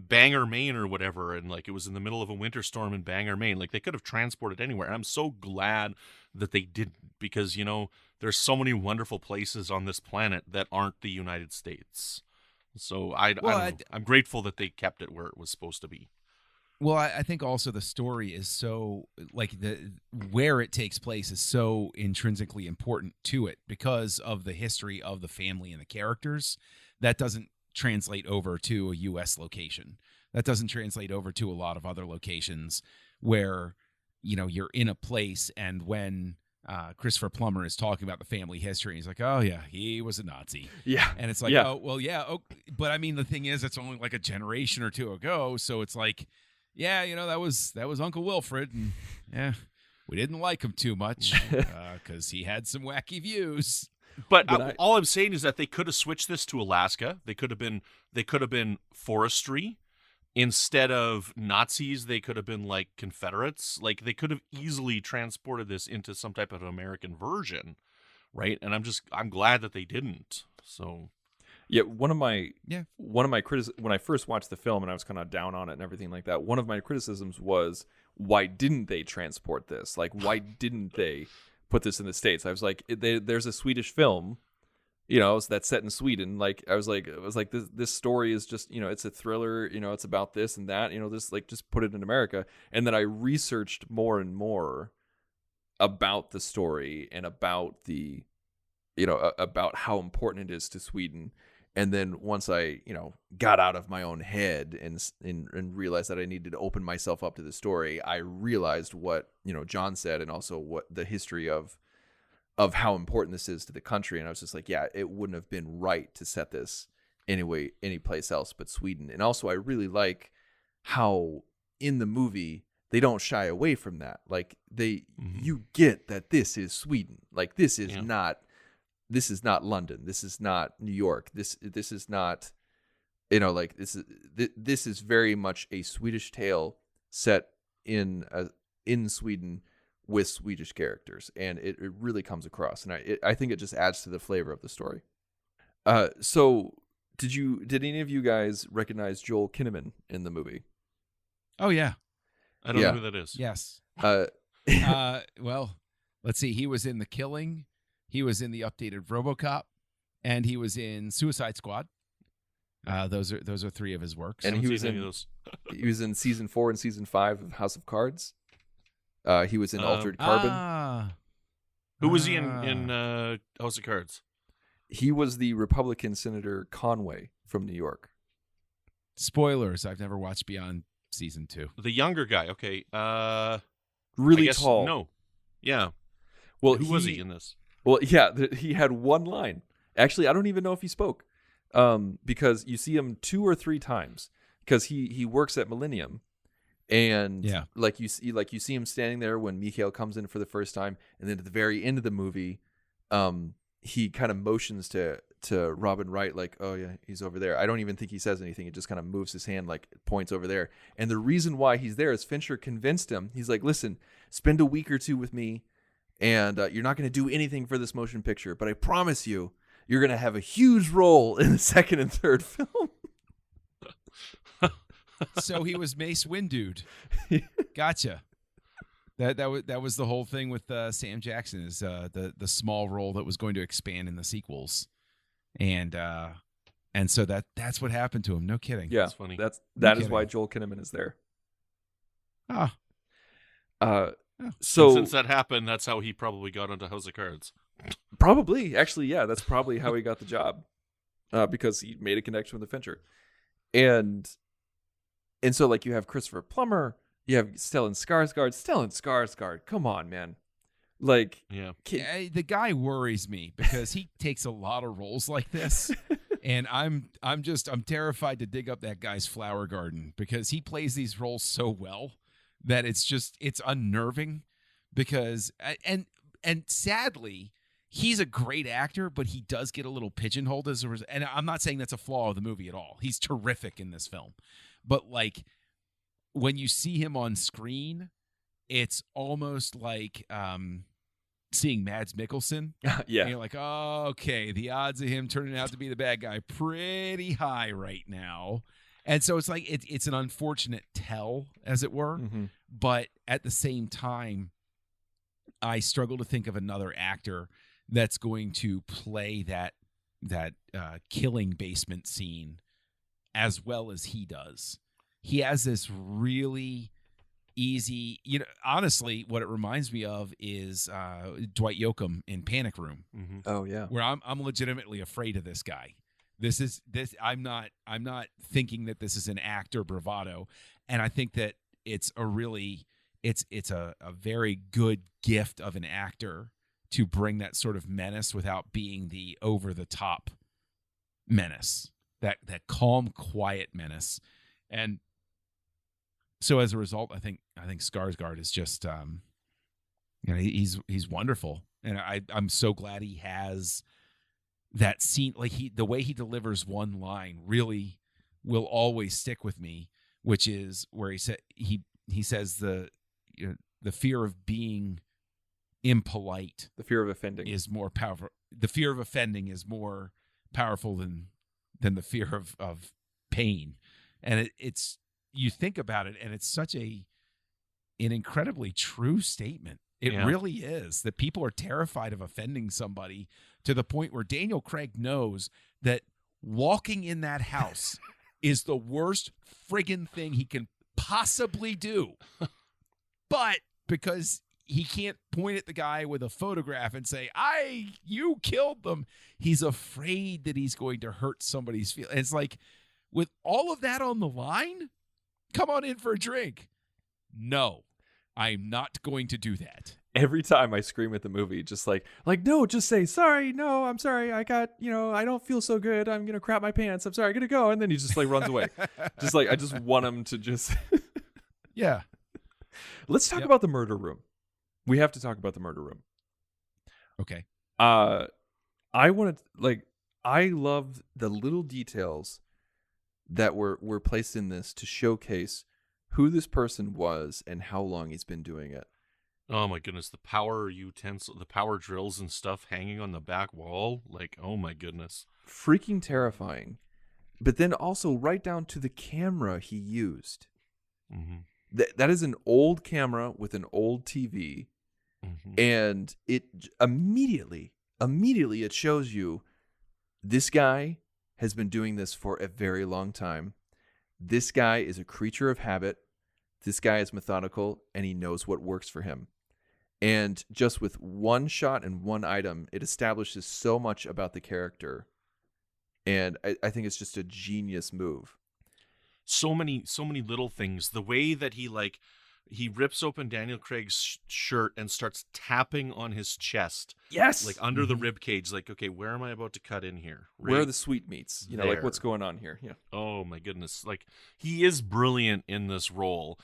Bangor, Maine or whatever, and it was in the middle of a winter storm in Bangor, Maine. They could have transported anywhere. And I'm so glad that they didn't, because, there's so many wonderful places on this planet that aren't the United States. So I'm grateful that they kept it where it was supposed to be. Well, I think also the story is so, where it takes place is so intrinsically important to it because of the history of the family and the characters. That doesn't translate over to a U.S. location. That doesn't translate over to a lot of other locations where, you're in a place, and when Christopher Plummer is talking about the family history, he's like, oh yeah, he was a Nazi. Yeah. And it's like, yeah. Oh, well, yeah. Oh, but I mean, the thing is, it's only a generation or two ago. So it's like, yeah, that was Uncle Wilfred. And yeah, we didn't like him too much because he had some wacky views. But all I'm saying is that they could have switched this to Alaska. They could have been forestry instead of Nazis. They could have been Confederates. They could have easily transported this into some type of American version, right? And I'm glad that they didn't. So yeah, one of my criticisms when I first watched the film and I was kind of down on it and everything like that, one of my criticisms was, why didn't they transport this? Why didn't they put this in the States? I was like, there's a Swedish film, that's set in Sweden. This story is just, it's a thriller, it's about this and that, just put it in America. And then I researched more and more about the story and about the, about how important it is to Sweden. And then once I, got out of my own head and realized that I needed to open myself up to the story, I realized what, John said, and also what the history of how important this is to the country. And I was just like, yeah, it wouldn't have been right to set this any place else but Sweden. And also I really like how in the movie they don't shy away from that. You get that this is Sweden. This is not London. This is not New York. This is not, this is very much a Swedish tale set in Sweden with Swedish characters, and it really comes across, and I think it just adds to the flavor of the story. So did any of you guys recognize Joel Kinnaman in the movie? Oh yeah. I don't Yeah. know who that is. Yes. Uh, Well, let's see. He was in The Killing. He was in the updated RoboCop, and he was in Suicide Squad. Those are three of his works. And he Haven't was seen any in of those. he was in season 4 and season 5 of House of Cards. He was in Altered Carbon. Who was he in House of Cards? He was the Republican Senator Conway from New York. Spoilers. I've never watched beyond season 2. The younger guy. Okay. Really I guess, tall. No. Yeah. Well, Who was he in this? Well, yeah, he had one line. Actually, I don't even know if he spoke, because you see him 2 or 3 times. Because he works at Millennium, and like you see him standing there when Mikhail comes in for the first time, and then at the very end of the movie, he kind of motions to Robin Wright like, oh yeah, he's over there. I don't even think he says anything. It just kind of moves his hand like points over there. And the reason why he's there is Fincher convinced him. He's like, listen, spend a week or 2 with me, and you're not going to do anything for this motion picture, but I promise you, you're going to have a huge role in the second and third film. So he was Mace Windu. Gotcha. That was the whole thing with Sam Jackson, is the small role that was going to expand in the sequels, and so that's what happened to him. No kidding. Yeah, That's funny. That is why Joel Kinnaman is there. So since that happened, that's how he probably got onto House of Cards. Probably, actually, yeah, that's probably how he got the job, because he made a connection with the Fincher, and so like you have Christopher Plummer, you have Stellan Skarsgård. Come on, man, like Yeah. The guy worries me because he takes a lot of roles like this, and I'm terrified to dig up that guy's flower garden because he plays these roles so well that it's unnerving, because and sadly, he's a great actor, but he does get a little pigeonholed as a result. And I'm not saying that's a flaw of the movie at all. He's terrific in this film. But like when you see him on screen, it's almost like seeing Mads Mikkelsen. yeah, And you're like, oh, okay, the odds of him turning out to be the bad guy pretty high right now. And so it's like it's an unfortunate tell, as it were. Mm-hmm. But at the same time, I struggle to think of another actor that's going to play that killing basement scene as well as he does. He has this really easy, honestly, what it reminds me of is Dwight Yoakam in Panic Room. Mm-hmm. Oh yeah, Where I'm legitimately afraid of this guy. I'm not thinking that this is an actor bravado, and I think that it's a very good gift of an actor to bring that sort of menace without being the over the top menace, that calm, quiet menace. And so as a result, I think Skarsgård is just he's wonderful, and I'm so glad he has that scene. Like the way he delivers one line really will always stick with me, which is where he says the fear of being impolite, the fear of offending, is more powerful. The fear of offending is more powerful than the fear of pain. And it's you think about it, and it's such an incredibly true statement. It really is, that people are terrified of offending somebody to the point where Daniel Craig knows that walking in that house is the worst friggin' thing he can possibly do. But because he can't point at the guy with a photograph and say, you killed them, he's afraid that he's going to hurt somebody's feelings. It's like, with all of that on the line, come on in for a drink. No, I'm not going to do that. Every time I scream at the movie, just like no, just say sorry. No, I'm sorry. I got, I don't feel so good. I'm gonna crap my pants. I'm sorry. I gotta go. And then he just like runs away. Just like, I just want him to just. Yeah. Let's talk about the murder room. We have to talk about the murder room. Okay. I love the little details that were placed in this to showcase who this person was and how long he's been doing it. Oh my goodness, the power the power drills and stuff hanging on the back wall. Like, oh my goodness. Freaking terrifying. But then also right down to the camera he used. Mm-hmm. That is an old camera with an old TV, and it immediately it shows you this guy has been doing this for a very long time. This guy is a creature of habit. This guy is methodical, and he knows what works for him. And just with one shot and one item, it establishes so much about the character. And I think it's just a genius move. So many little things. The way that he rips open Daniel Craig's shirt and starts tapping on his chest. Yes. Like under the rib cage. Like, okay, where am I about to cut in here? Right where are the sweetmeats? You know, like there. what's going on here? Yeah. Oh my goodness. Like, he is brilliant in this role.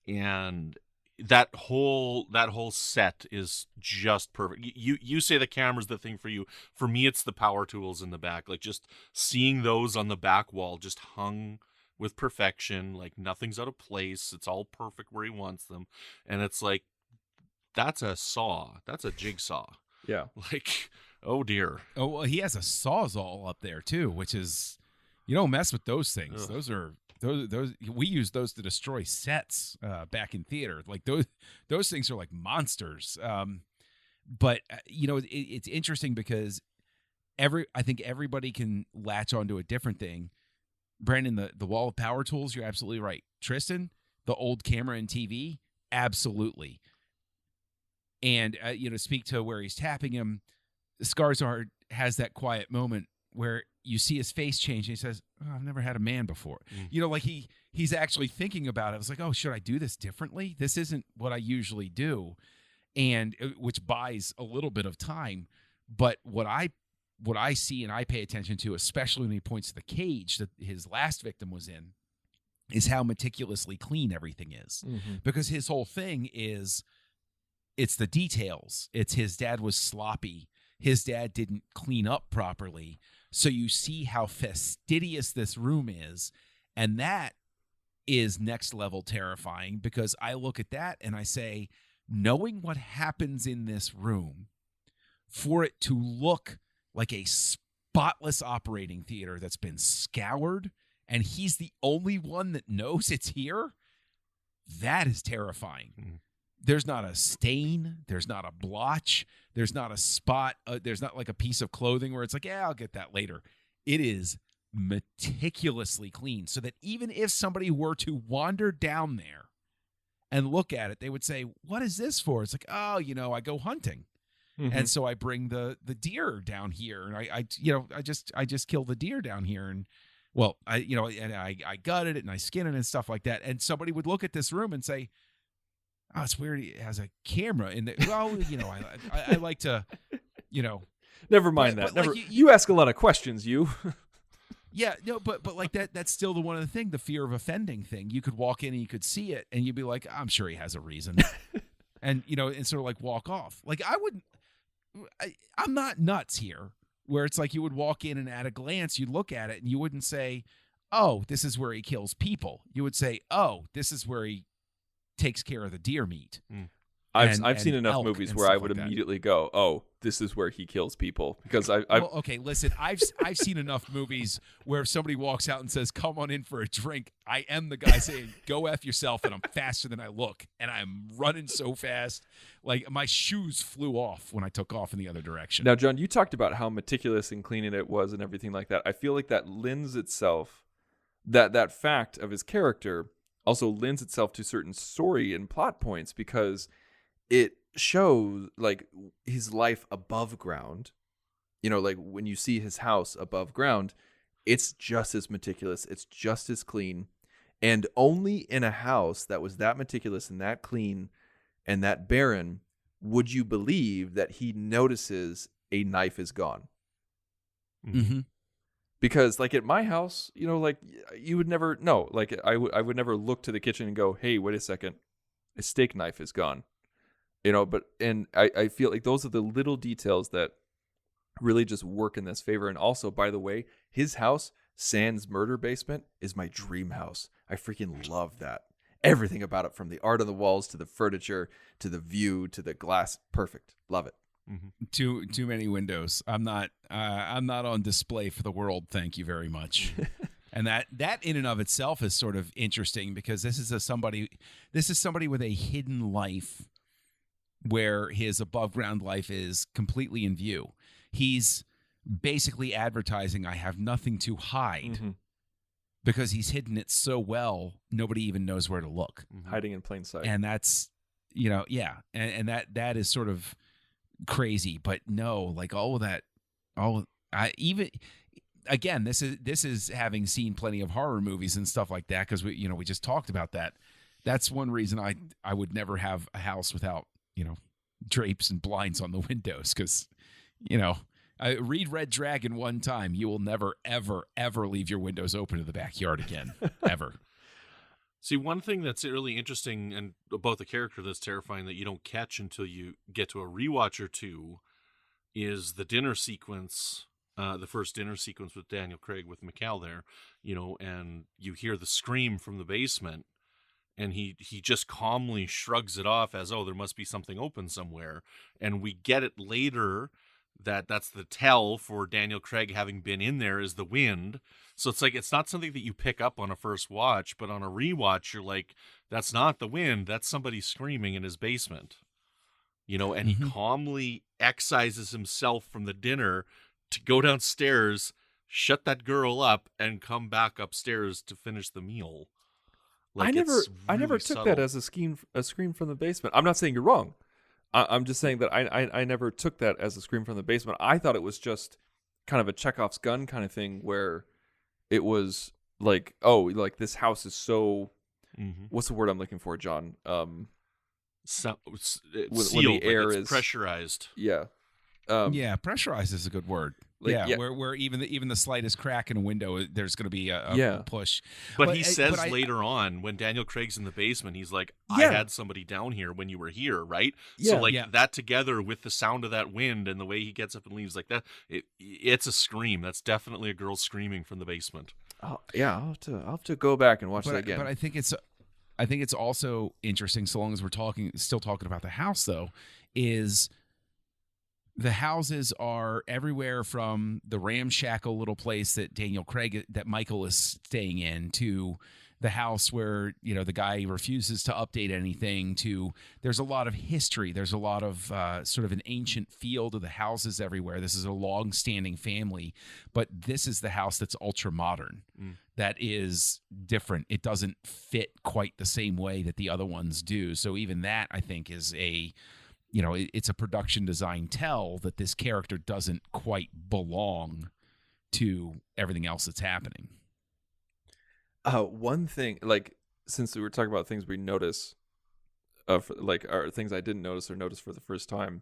And that whole set is just perfect. You say the camera's the thing for you. For me, it's the power tools in the back. Like, just seeing those on the back wall just hung with perfection, like nothing's out of place. It's all perfect where he wants them. And it's like, that's a saw. That's a jigsaw. Yeah. Like, oh dear. Oh, well, he has a sawzall up there too, which is, you don't mess with those things. Ugh. Those we use those to destroy sets back in theater. Like those things are like monsters. But you know, it's interesting because I think everybody can latch onto a different thing. Brandon, the wall of power tools, you're absolutely right. Tristan, the old camera and TV, absolutely. And, speak to where he's tapping him, Skarsgård has that quiet moment where you see his face change and he says, oh, I've never had a man before. You know, like he's actually thinking about it. I was like, oh, should I do this differently? This isn't what I usually do. And which buys a little bit of time. But what I see and I pay attention to, especially when he points to the cage that his last victim was in, is how meticulously clean everything is. Because his whole thing is, it's the details. It's his dad was sloppy. His dad didn't clean up properly. So you see how fastidious this room is. And that is next level terrifying, because I look at that and I say, knowing what happens in this room, for it to look like a spotless operating theater that's been scoured, and he's the only one that knows it's here, that is terrifying. There's not a stain. There's not a blotch. There's not a spot. There's not like a piece of clothing where it's like, yeah, I'll get that later. It is meticulously clean, so that even if somebody were to wander down there and look at it, they would say, what is this for? It's like, oh, I go hunting. And so I bring the deer down here, and I just kill the deer down here, and I gutted it and I skinned it and stuff like that. And somebody would look at this room and say, oh, it's weird. He has a camera in there. Well, I like to, Never mind that. But Never. like You ask a lot of questions, you. Yeah, no, but like that's still the one of the thing, the fear of offending thing. You could walk in and you could see it, and you'd be like, I'm sure he has a reason, and and sort of like walk off. Like I'm not nuts here, where it's like you would walk in and at a glance you'd look at it and you wouldn't say, oh, this is where he kills people. You would say, oh, this is where he takes care of the deer meat. I've seen enough movies where I would immediately go, oh, this is where he kills people, because I've well, okay, listen, I've seen enough movies where if somebody walks out and says, come on in for a drink, I am the guy saying, go F yourself, and I'm faster than I look, and I'm running so fast, like my shoes flew off when I took off in the other direction. Now, John, you talked about how meticulous and clean it was and everything like that. I feel like that lends itself, that fact of his character also lends itself to certain story and plot points, because it shows like his life above ground. Like when you see his house above ground, it's just as meticulous, it's just as clean. And only in a house that was that meticulous and that clean and that barren would you believe that he notices a knife is gone. Because like at my house, like you would never know. Like I would never look to the kitchen and go, hey, wait a second, a steak knife is gone. And I feel like those are the little details that really just work in this favor. And also, by the way, his house, Sans murder basement, is my dream house. I freaking love that. Everything about it, from the art on the walls to the furniture to the view to the glass, perfect. Love it. Too many windows. I'm not on display for the world. Thank you very much. And that in and of itself is sort of interesting because this is somebody with a hidden life where his above ground life is completely in view. He's basically advertising, I have nothing to hide, because he's hidden it so well, nobody even knows where to look. Hiding in plain sight. And that's, and that is sort of crazy. But no, like again, this is having seen plenty of horror movies and stuff like that, because we just talked about that. That's one reason I would never have a house without drapes and blinds on the windows, because I read Red Dragon one time, you will never ever ever leave your windows open to the backyard again, ever. See, one thing that's really interesting and about the character that's terrifying that you don't catch until you get to a rewatch or two is the dinner sequence. The first dinner sequence with Daniel Craig with McCall there, and you hear the scream from the basement, and he just calmly shrugs it off as, oh, there must be something open somewhere. And we get it later that's the tell for Daniel Craig having been in there is the wind. So it's like, it's not something that you pick up on a first watch, but on a rewatch, you're like, that's not the wind. That's somebody screaming in his basement, and he calmly excises himself from the dinner to go downstairs, shut that girl up, and come back upstairs to finish the meal. I never took that as a scream from the basement. I'm not saying you're wrong. I'm just saying that I never took that as a scream from the basement. I thought it was just kind of a Chekhov's gun kind of thing, where it was like, oh, like this house is so. What's the word I'm looking for, John? Sealed, when the air like is pressurized. Yeah. Pressurized is a good word. Where even the slightest crack in a window, there's going to be a push. But he says later on, when Daniel Craig's in the basement, he's like, I had somebody down here when you were here, right? Yeah. So that together with the sound of that wind and the way he gets up and leaves like that, it's a scream. That's definitely a girl screaming from the basement. I'll have to go back and watch that again. But I think it's also interesting, so long as we're still talking about the house, though, is the houses are everywhere from the ramshackle little place that Michael is staying in, to the house where, the guy refuses to update anything, to there's a lot of history. There's a lot of sort of an ancient feel to the houses everywhere. This is a long-standing family, but this is the house that's ultra modern. That is different. It doesn't fit quite the same way that the other ones do. So even that, I think, is it's a production design tell that this character doesn't quite belong to everything else that's happening. One thing, like, since we were talking about things we notice, or things I didn't notice or notice for the first time,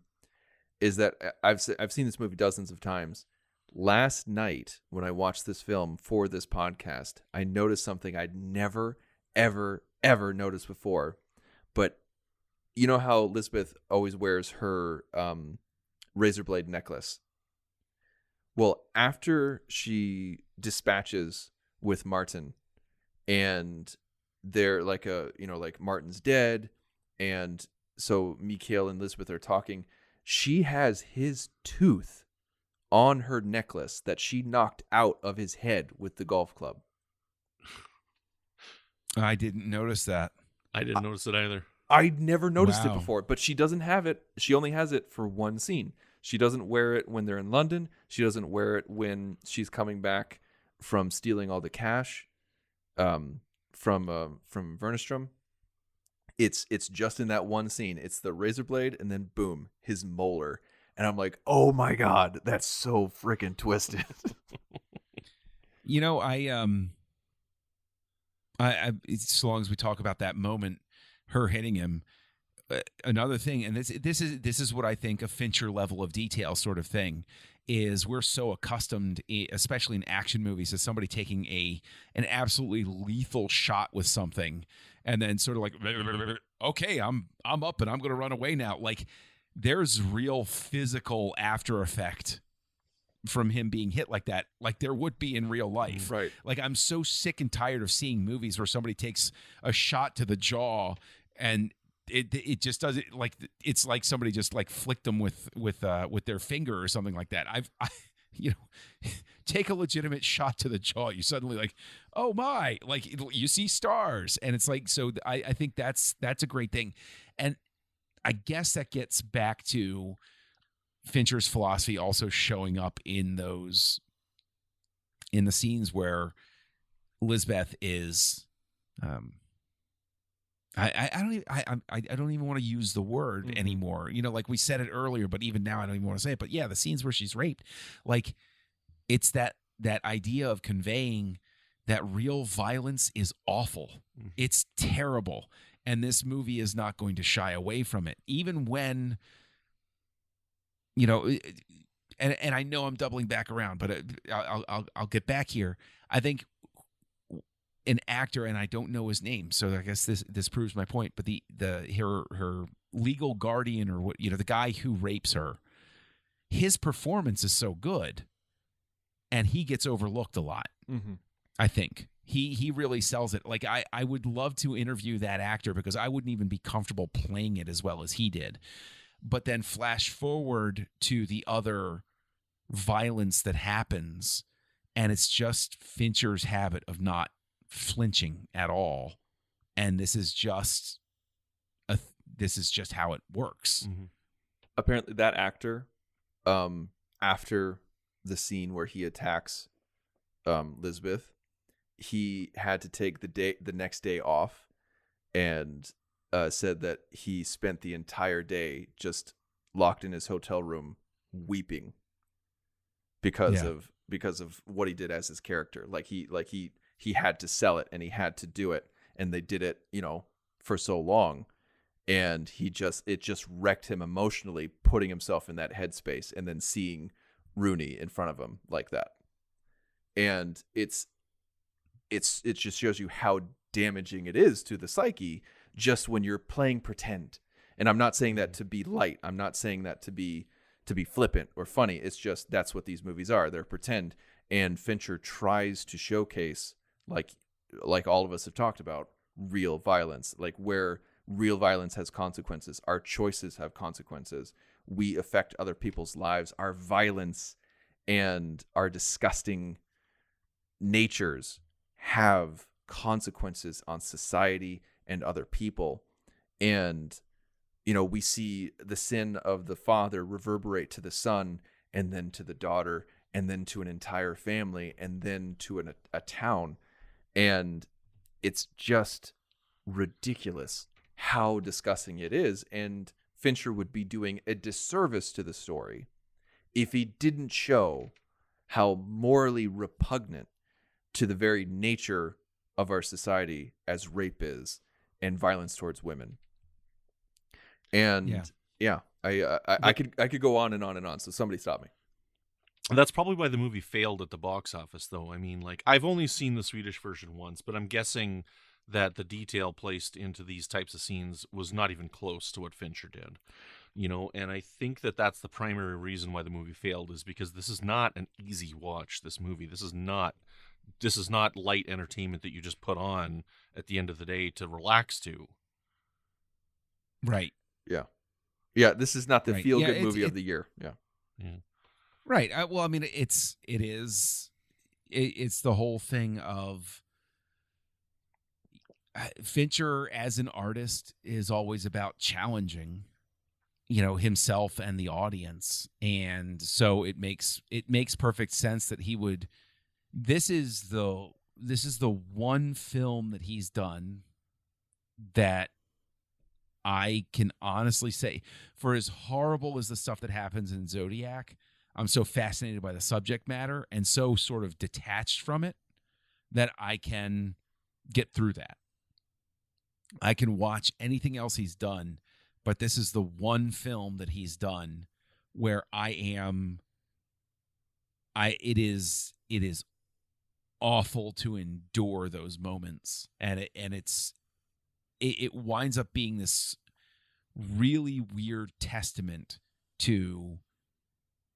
is that I've seen this movie dozens of times. Last night, when I watched this film for this podcast, I noticed something I'd never, ever, ever noticed before. But you know how Lisbeth always wears her razor blade necklace? Well, after she dispatches with Martin, and they're like Martin's dead, and so Mikhail and Lisbeth are talking, she has his tooth on her necklace that she knocked out of his head with the golf club. I didn't notice that. I didn't notice it either. I'd never noticed it before, but she doesn't have it. She only has it for one scene. She doesn't wear it when they're in London. She doesn't wear it when she's coming back from stealing all the cash from Vernestrom. It's just in that one scene. It's the razor blade, and then boom, his molar. And I'm like, oh my God, that's so freaking twisted. I so long as we talk about that moment, her hitting him, another thing, and this is what I think a Fincher level of detail sort of thing is. We're so accustomed, especially in action movies, to somebody taking an absolutely lethal shot with something, and then sort of like, okay, I'm up and I'm going to run away now. Like, there's real physical after effect from him being hit like that, like there would be in real life. Right. Like, I'm so sick and tired of seeing movies where somebody takes a shot to the jaw and it just does it, like it's like somebody just like flicked them with their finger or something like that. you know, take a legitimate shot to the jaw. You suddenly like, oh my, like you see stars. And it's like, so I think that's a great thing. And I guess that gets back to Fincher's philosophy also showing up in the scenes where Lisbeth is, I don't even want to use the word anymore. You know, like we said it earlier, but even now I don't even want to say it. But yeah, the scenes where she's raped, like it's that idea of conveying that real violence is awful. It's terrible. And this movie is not going to shy away from it, even when, you know, and I know I'm doubling back around, but I'll get back here. I think an actor, and I don't know his name, so I guess this proves my point. But her legal guardian, or what, you know, the guy who rapes her, his performance is so good, and he gets overlooked a lot. I think he really sells it. Like I would love to interview that actor because I wouldn't even be comfortable playing it as well as he did. But then flash forward to the other violence that happens, and it's just Fincher's habit of not flinching at all, and this is just how it works. Apparently that actor, after the scene where he attacks Lisbeth, he had to take the next day off, and said that he spent the entire day just locked in his hotel room weeping because of what he did as his character. Like he had to sell it, and he had to do it, and they did it, you know, for so long, and it just wrecked him emotionally, putting himself in that headspace and then seeing Rooney in front of him like that. And it just shows you how damaging it is to the psyche just when you're playing pretend. And I'm not saying that to be light. I'm not saying that to be flippant or funny. It's just that's what these movies are. They're pretend. And Fincher tries to showcase, like all of us have talked about, real violence, like where real violence has consequences. Our choices have consequences. We affect other people's lives. Our violence and our disgusting natures have consequences on society and other people. And, you know, we see the sin of the father reverberate to the son, and then to the daughter, and then to an entire family, and then to a town. And it's just ridiculous how disgusting it is. And Fincher would be doing a disservice to the story if he didn't show how morally repugnant to the very nature of our society as rape is, and violence towards women. And I could go on and on and on. So somebody stop me. That's probably why the movie failed at the box office, though. I mean, like, I've only seen the Swedish version once, but I'm guessing that the detail placed into these types of scenes was not even close to what Fincher did, you know. And I think that that's the primary reason why the movie failed, is because this is not an easy watch. This movie, this is not light entertainment that you just put on at the end of the day to relax to. Right. Yeah. This is not the feel-good movie of the year. Yeah. Right. Well, I mean, it's the whole thing of Fincher as an artist is always about challenging, you know, himself and the audience. And so it makes perfect sense that he would, this is the one film that he's done that I can honestly say, for as horrible as the stuff that happens in Zodiac, I'm so fascinated by the subject matter and so sort of detached from it that I can get through that. I can watch anything else he's done, but this is the one film that he's done where it is awful to endure those moments. And it winds up being this really weird testament to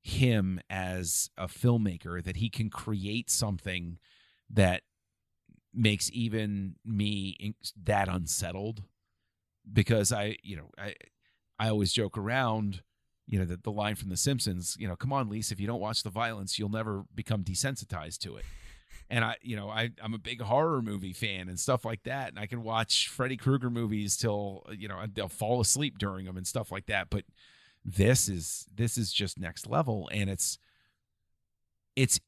him as a filmmaker, that he can create something that makes even me that unsettled. Because I always joke around the line from The Simpsons, come on, Lisa, if you don't watch the violence, you'll never become desensitized to it. And I'm a big horror movie fan and stuff like that. And I can watch Freddy Krueger movies till, they'll fall asleep during them and stuff like that. But this is just next level. And it's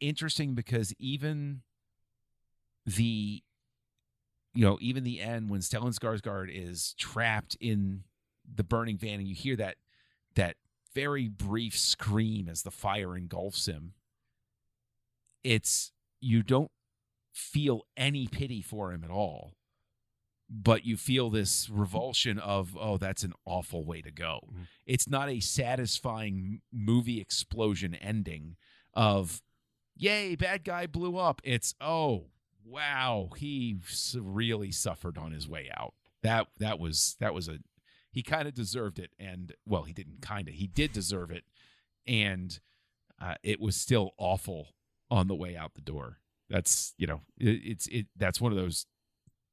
interesting because even the end when Stellan Skarsgård is trapped in the burning van and you hear that very brief scream as the fire engulfs him, you don't feel any pity for him at all, but you feel this revulsion of, oh, that's an awful way to go. Mm-hmm. It's not a satisfying movie explosion ending of, yay, bad guy blew up. It's, oh, wow, he really suffered on his way out. That was he kind of deserved it, and well, he did deserve it, and it was still awful on the way out the door. That's that's one of those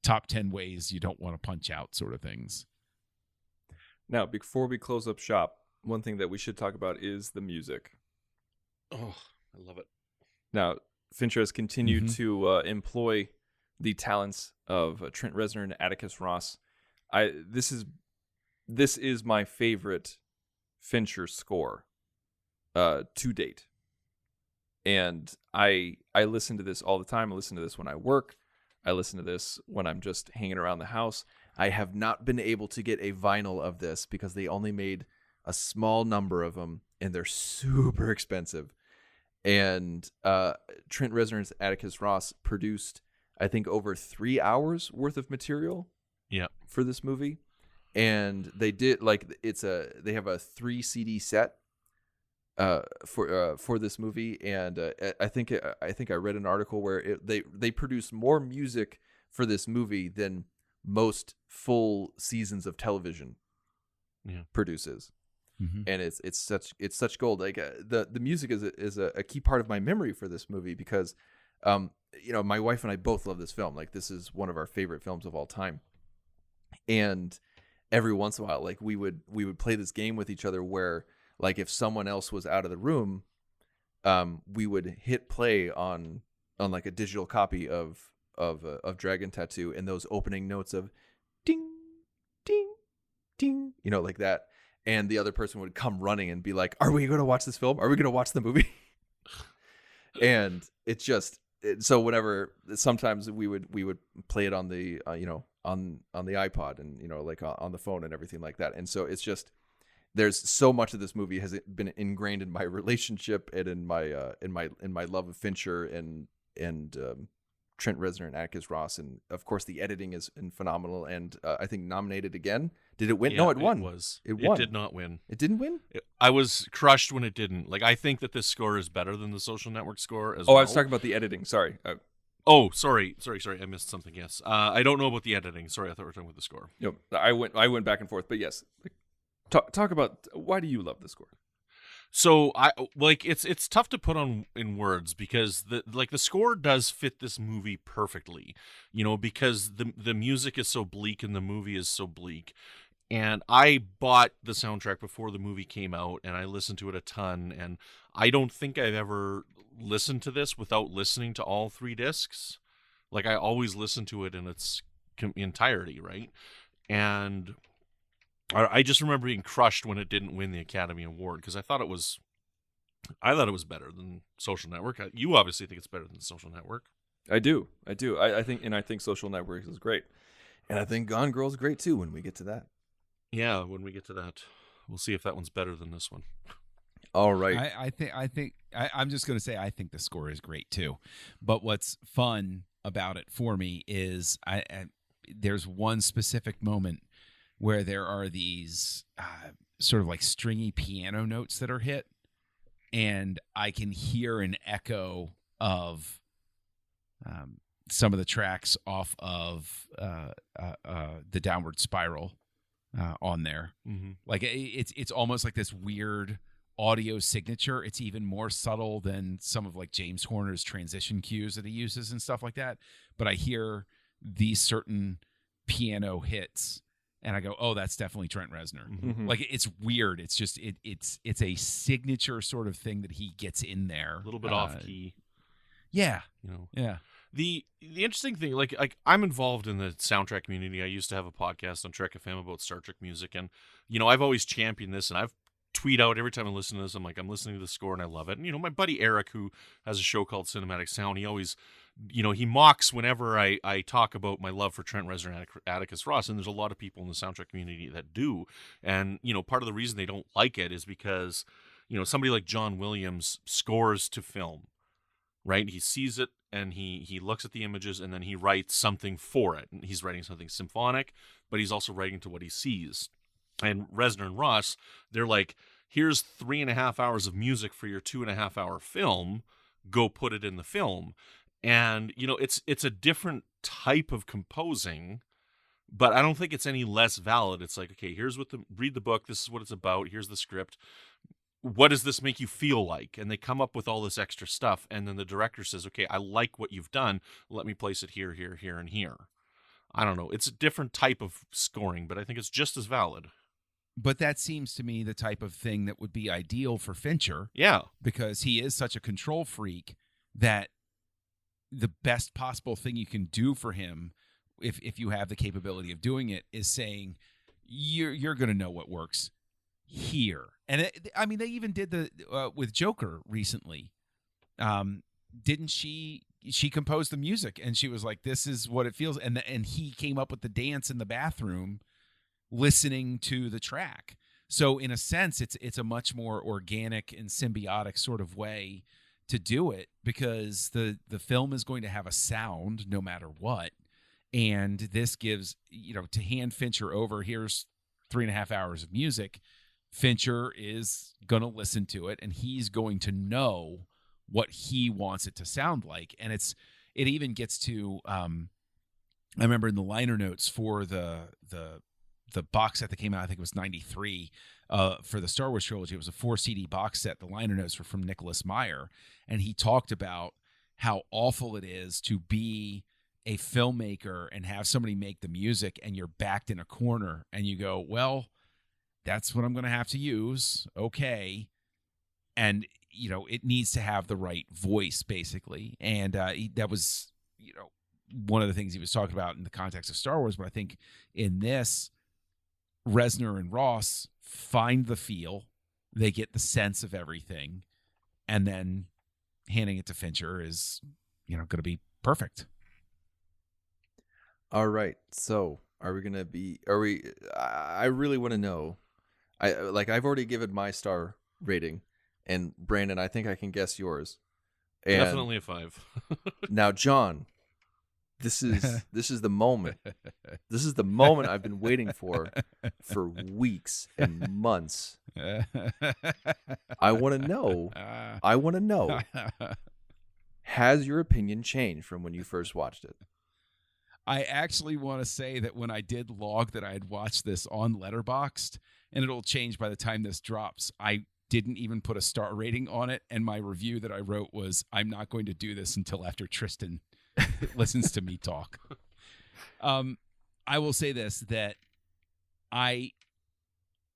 top 10 ways you don't want to punch out sort of things. Now, before we close up shop, one thing that we should talk about is the music. Oh, I love it. Now, Fincher has continued to employ the talents of Trent Reznor and Atticus Ross. This is my favorite Fincher score to date. And I listen to this all the time. I listen to this when I work. I listen to this when I'm just hanging around the house. I have not been able to get a vinyl of this because they only made a small number of them, and they're super expensive. And Trent Reznor and Atticus Ross produced, I think, over 3 hours worth of material for this movie. And they did they have a 3 CD set for this movie, and I think I read an article where they produced more music for this movie than most full seasons of television produces. Mm-hmm. And it's such gold. Like the music is a key part of my memory for this movie because my wife and I both love this film. Like, this is one of our favorite films of all time. And every once in a while, like, we would play this game with each other where, like, if someone else was out of the room, we would hit play on like a digital copy of Dragon Tattoo, and those opening notes of ding, ding, ding, like that. And the other person would come running and be like, "Are we going to watch this film? Are we going to watch the movie?" And it's just so whenever sometimes we would play it on the on the iPod and like on the phone and everything like that. And so it's just, there's so much of this movie has been ingrained in my relationship and in my love of Fincher and Trent Reznor and Atticus Ross, and of course the editing is phenomenal, and I think nominated again. Did it win? Yeah, no, it won. It won. It did not win. It didn't win? I was crushed when it didn't. Like, I think that this score is better than the Social Network score as well. Oh, I was talking about the editing. Sorry. Oh, sorry. I missed something. Yes. I don't know about the editing. Sorry, I thought we were talking about the score. No, I went back and forth, but yes. Talk about, why do you love the score? So it's tough to put on in words because the score does fit this movie perfectly, because the music is so bleak and the movie is so bleak. And I bought the soundtrack before the movie came out, and I listened to it a ton. And I don't think I've ever listened to this without listening to all 3 discs. Like, I always listen to it in its entirety, right? And I just remember being crushed when it didn't win the Academy Award because I thought it was better than Social Network. You obviously think it's better than Social Network. I do. I think Social Network is great, and I think Gone Girl is great too. When we get to that, yeah, when we get to that, we'll see if that one's better than this one. All right. I'm just going to say I think the score is great too, but what's fun about it for me is there's one specific moment where there are these sort of like stringy piano notes that are hit, and I can hear an echo of some of the tracks off of the Downward Spiral on there. Mm-hmm. Like it's almost like this weird audio signature. It's even more subtle than some of like James Horner's transition cues that he uses and stuff like that. But I hear these certain piano hits, and I go, oh, that's definitely Trent Reznor. Mhm. Like, it's weird. It's just it's a signature sort of thing that he gets in there. A little bit off key. Yeah. You know. Yeah. The interesting thing, like I'm involved in the soundtrack community. I used to have a podcast on Trek FM about Star Trek music, and I've always championed this, and I've tweet out every time I listen to this. I'm like, I'm listening to the score and I love it. And my buddy Eric, who has a show called Cinematic Sound, he always, he mocks whenever I talk about my love for Trent Reznor and Atticus Ross, and there's a lot of people in the soundtrack community that do. And part of the reason they don't like it is because somebody like John Williams scores to film. Right, he sees it and he looks at the images and then he writes something for it. And he's writing something symphonic, but he's also writing to what he sees. And Reznor and Ross, they're like, here's 3.5 hours of music for your 2.5 hour film. Go put it in the film. And it's a different type of composing, but I don't think it's any less valid. It's like, okay, here's read the book. This is what it's about. Here's the script. What does this make you feel like? And they come up with all this extra stuff. And then the director says, okay, I like what you've done. Let me place it here, here, here, and here. I don't know. It's a different type of scoring, but I think it's just as valid. But that seems to me the type of thing that would be ideal for Fincher. Yeah. Because he is such a control freak that the best possible thing you can do for him, if you have the capability of doing it, is saying, you're going to know what works here. And they even did with Joker recently. Didn't she composed the music and she was like, this is what it feels. And he came up with the dance in the bathroom listening to the track. So in a sense, it's a much more organic and symbiotic sort of way to do it, because the film is going to have a sound no matter what. And this gives, to hand Fincher over, here's 3.5 hours of music. Fincher is going to listen to it and he's going to know what he wants it to sound like. And it even gets to, I remember in the liner notes for the box set that came out, I think it was 93, for the Star Wars trilogy. It was a 4 CD box set. The liner notes were from Nicholas Meyer. And he talked about how awful it is to be a filmmaker and have somebody make the music and you're backed in a corner and you go, well, that's what I'm going to have to use. Okay. And, it needs to have the right voice, basically. And that was, one of the things he was talking about in the context of Star Wars. But I think in this, Reznor and Ross find the feel. They get the sense of everything. And then handing it to Fincher is, going to be perfect. All right. So I really want to know. I've already given my star rating, and Brandon, I think I can guess yours. And definitely a 5. Now, John, this is the moment. This is the moment I've been waiting for weeks and months. I want to know. Has your opinion changed from when you first watched it? I actually want to say that when I did log that I had watched this on Letterboxd, and it'll change by the time this drops, I didn't even put a star rating on it. And my review that I wrote was, I'm not going to do this until after Tristan listens to me talk. I will say this, that I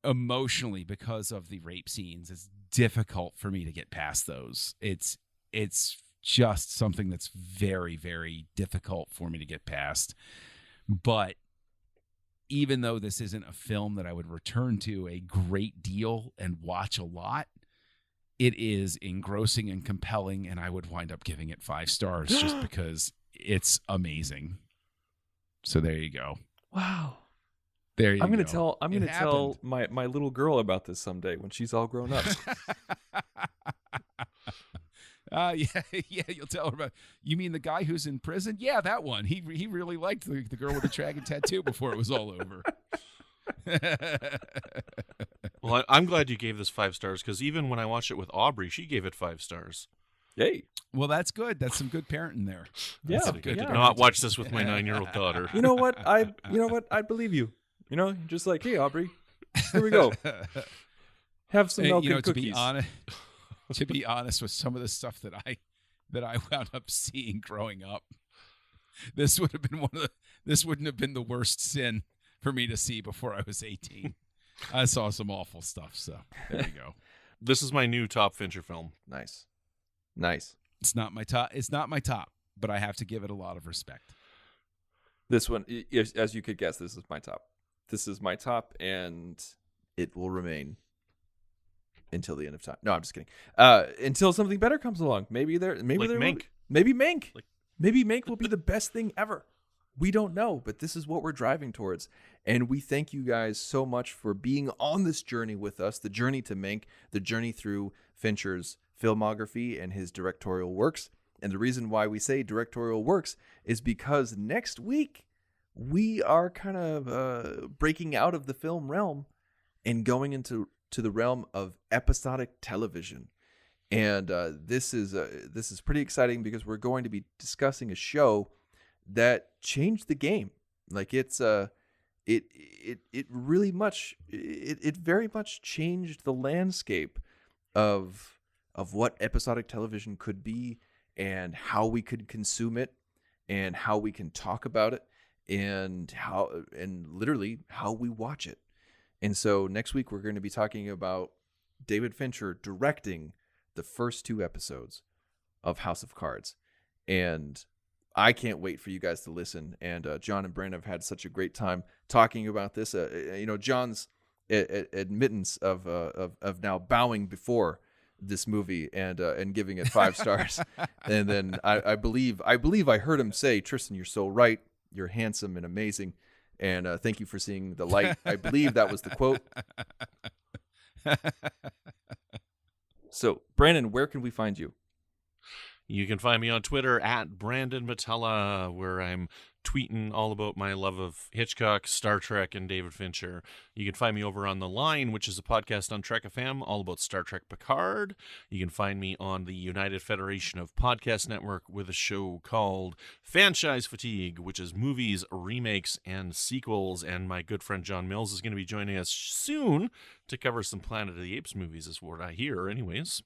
emotionally, because of the rape scenes, it's difficult for me to get past those. It's just something that's very, very difficult for me to get past. But even though this isn't a film that I would return to a great deal and watch a lot, it is engrossing and compelling, and I would wind up giving it 5 stars just because it's amazing. So there you go. Wow. There you go. I'm gonna tell happened. my little girl about this someday when she's all grown up. Yeah, you'll tell her about. You mean the guy who's in prison? Yeah, that one. He really liked the girl with the dragon tattoo before it was all over. Well, I'm glad you gave this 5 stars, because even when I watched it with Aubrey, she gave it 5 stars. Yay. Well, that's good. That's some good parenting there. Yeah. That's good. I did not watch this with my 9-year-old daughter. You know what? I believe you. Just like, hey, Aubrey, here we go. Have some milk and cookies. To be honest, with some of the stuff that I wound up seeing growing up, this wouldn't have been the worst sin for me to see before I was 18. I saw some awful stuff, so there you go. This is my new top Fincher film. Nice. It's not my top. It's not my top, but I have to give it a lot of respect. This one, as you could guess, this is my top. This is my top, and It will remain until the end of time. No, I'm just kidding. Until something better comes along. Maybe Like Mank. Maybe Mank will be the best thing ever. We don't know, but this is what we're driving towards. And we thank you guys so much for being on this journey with us, the journey to Mank, the journey through Fincher's filmography and his directorial works. And the reason why we say directorial works is because next week we are kind of breaking out of the film realm and going into the realm of episodic television. And this is pretty exciting because we're going to be discussing a show that changed the game. Like it very much changed the landscape of what episodic television could be and how we could consume it and how we can talk about it and literally how we watch it. And so next week we're going to be talking about David Fincher directing the first 2 episodes of House of Cards. And I can't wait for you guys to listen. And John and Brandon have had such a great time talking about this. John's admittance of now bowing before this movie and giving it 5 stars. And then I believe I heard him say, "Tristan, you're so right. You're handsome and amazing. And thank you for seeing the light." I believe that was the quote. So, Brandon, where can we find you? You can find me on Twitter at Brandon Matella, where I'm tweeting all about my love of Hitchcock, Star Trek, and David Fincher. You can find me over on The Line, which is a podcast on Trek FM, all about Star Trek Picard. You can find me on the United Federation of Podcast Network with a show called Franchise Fatigue, which is movies, remakes, and sequels. And my good friend John Mills is going to be joining us soon to cover some Planet of the Apes movies, is what I hear anyways.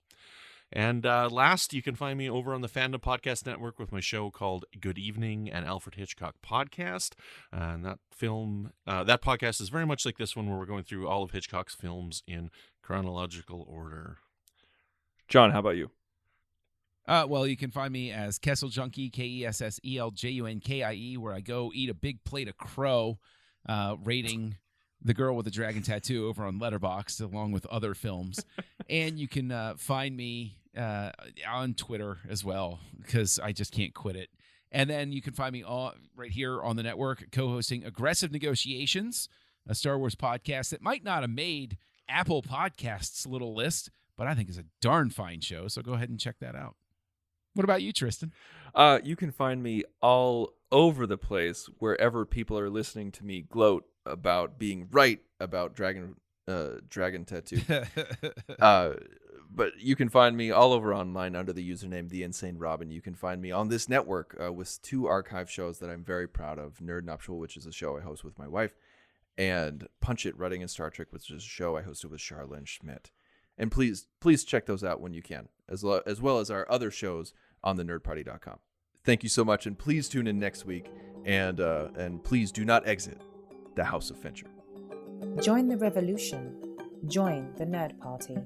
And last, you can find me over on the Fandom Podcast Network with my show called Good Evening, an Alfred Hitchcock podcast. And that podcast is very much like this one, where we're going through all of Hitchcock's films in chronological order. John, how about you? Well, you can find me as Kessel Junkie, KESSELJUNKIE, where I go eat a big plate of crow, rating The Girl with the Dragon Tattoo over on Letterboxd, along with other films. And you can find me on Twitter as well, because I just can't quit it. And then you can find me right here on the network, co-hosting Aggressive Negotiations, a Star Wars podcast that might not have made Apple Podcasts' little list, but I think is a darn fine show. So go ahead and check that out. What about you, Tristan? You can find me all over the place, wherever people are listening to me gloat about being right about Dragon Tattoo. But you can find me all over online under the username The Insane Robin. You can find me on this network with 2 archive shows that I'm very proud of: Nerd Nuptial, which is a show I host with my wife, and Punch It! Writing in Star Trek, which is a show I hosted with Charlene Schmidt. And please check those out when you can, as well as our other shows on the nerdparty.com. Thank you so much, and please tune in next week, and please do not exit the House of Fincher. Join the revolution. Join the Nerd Party.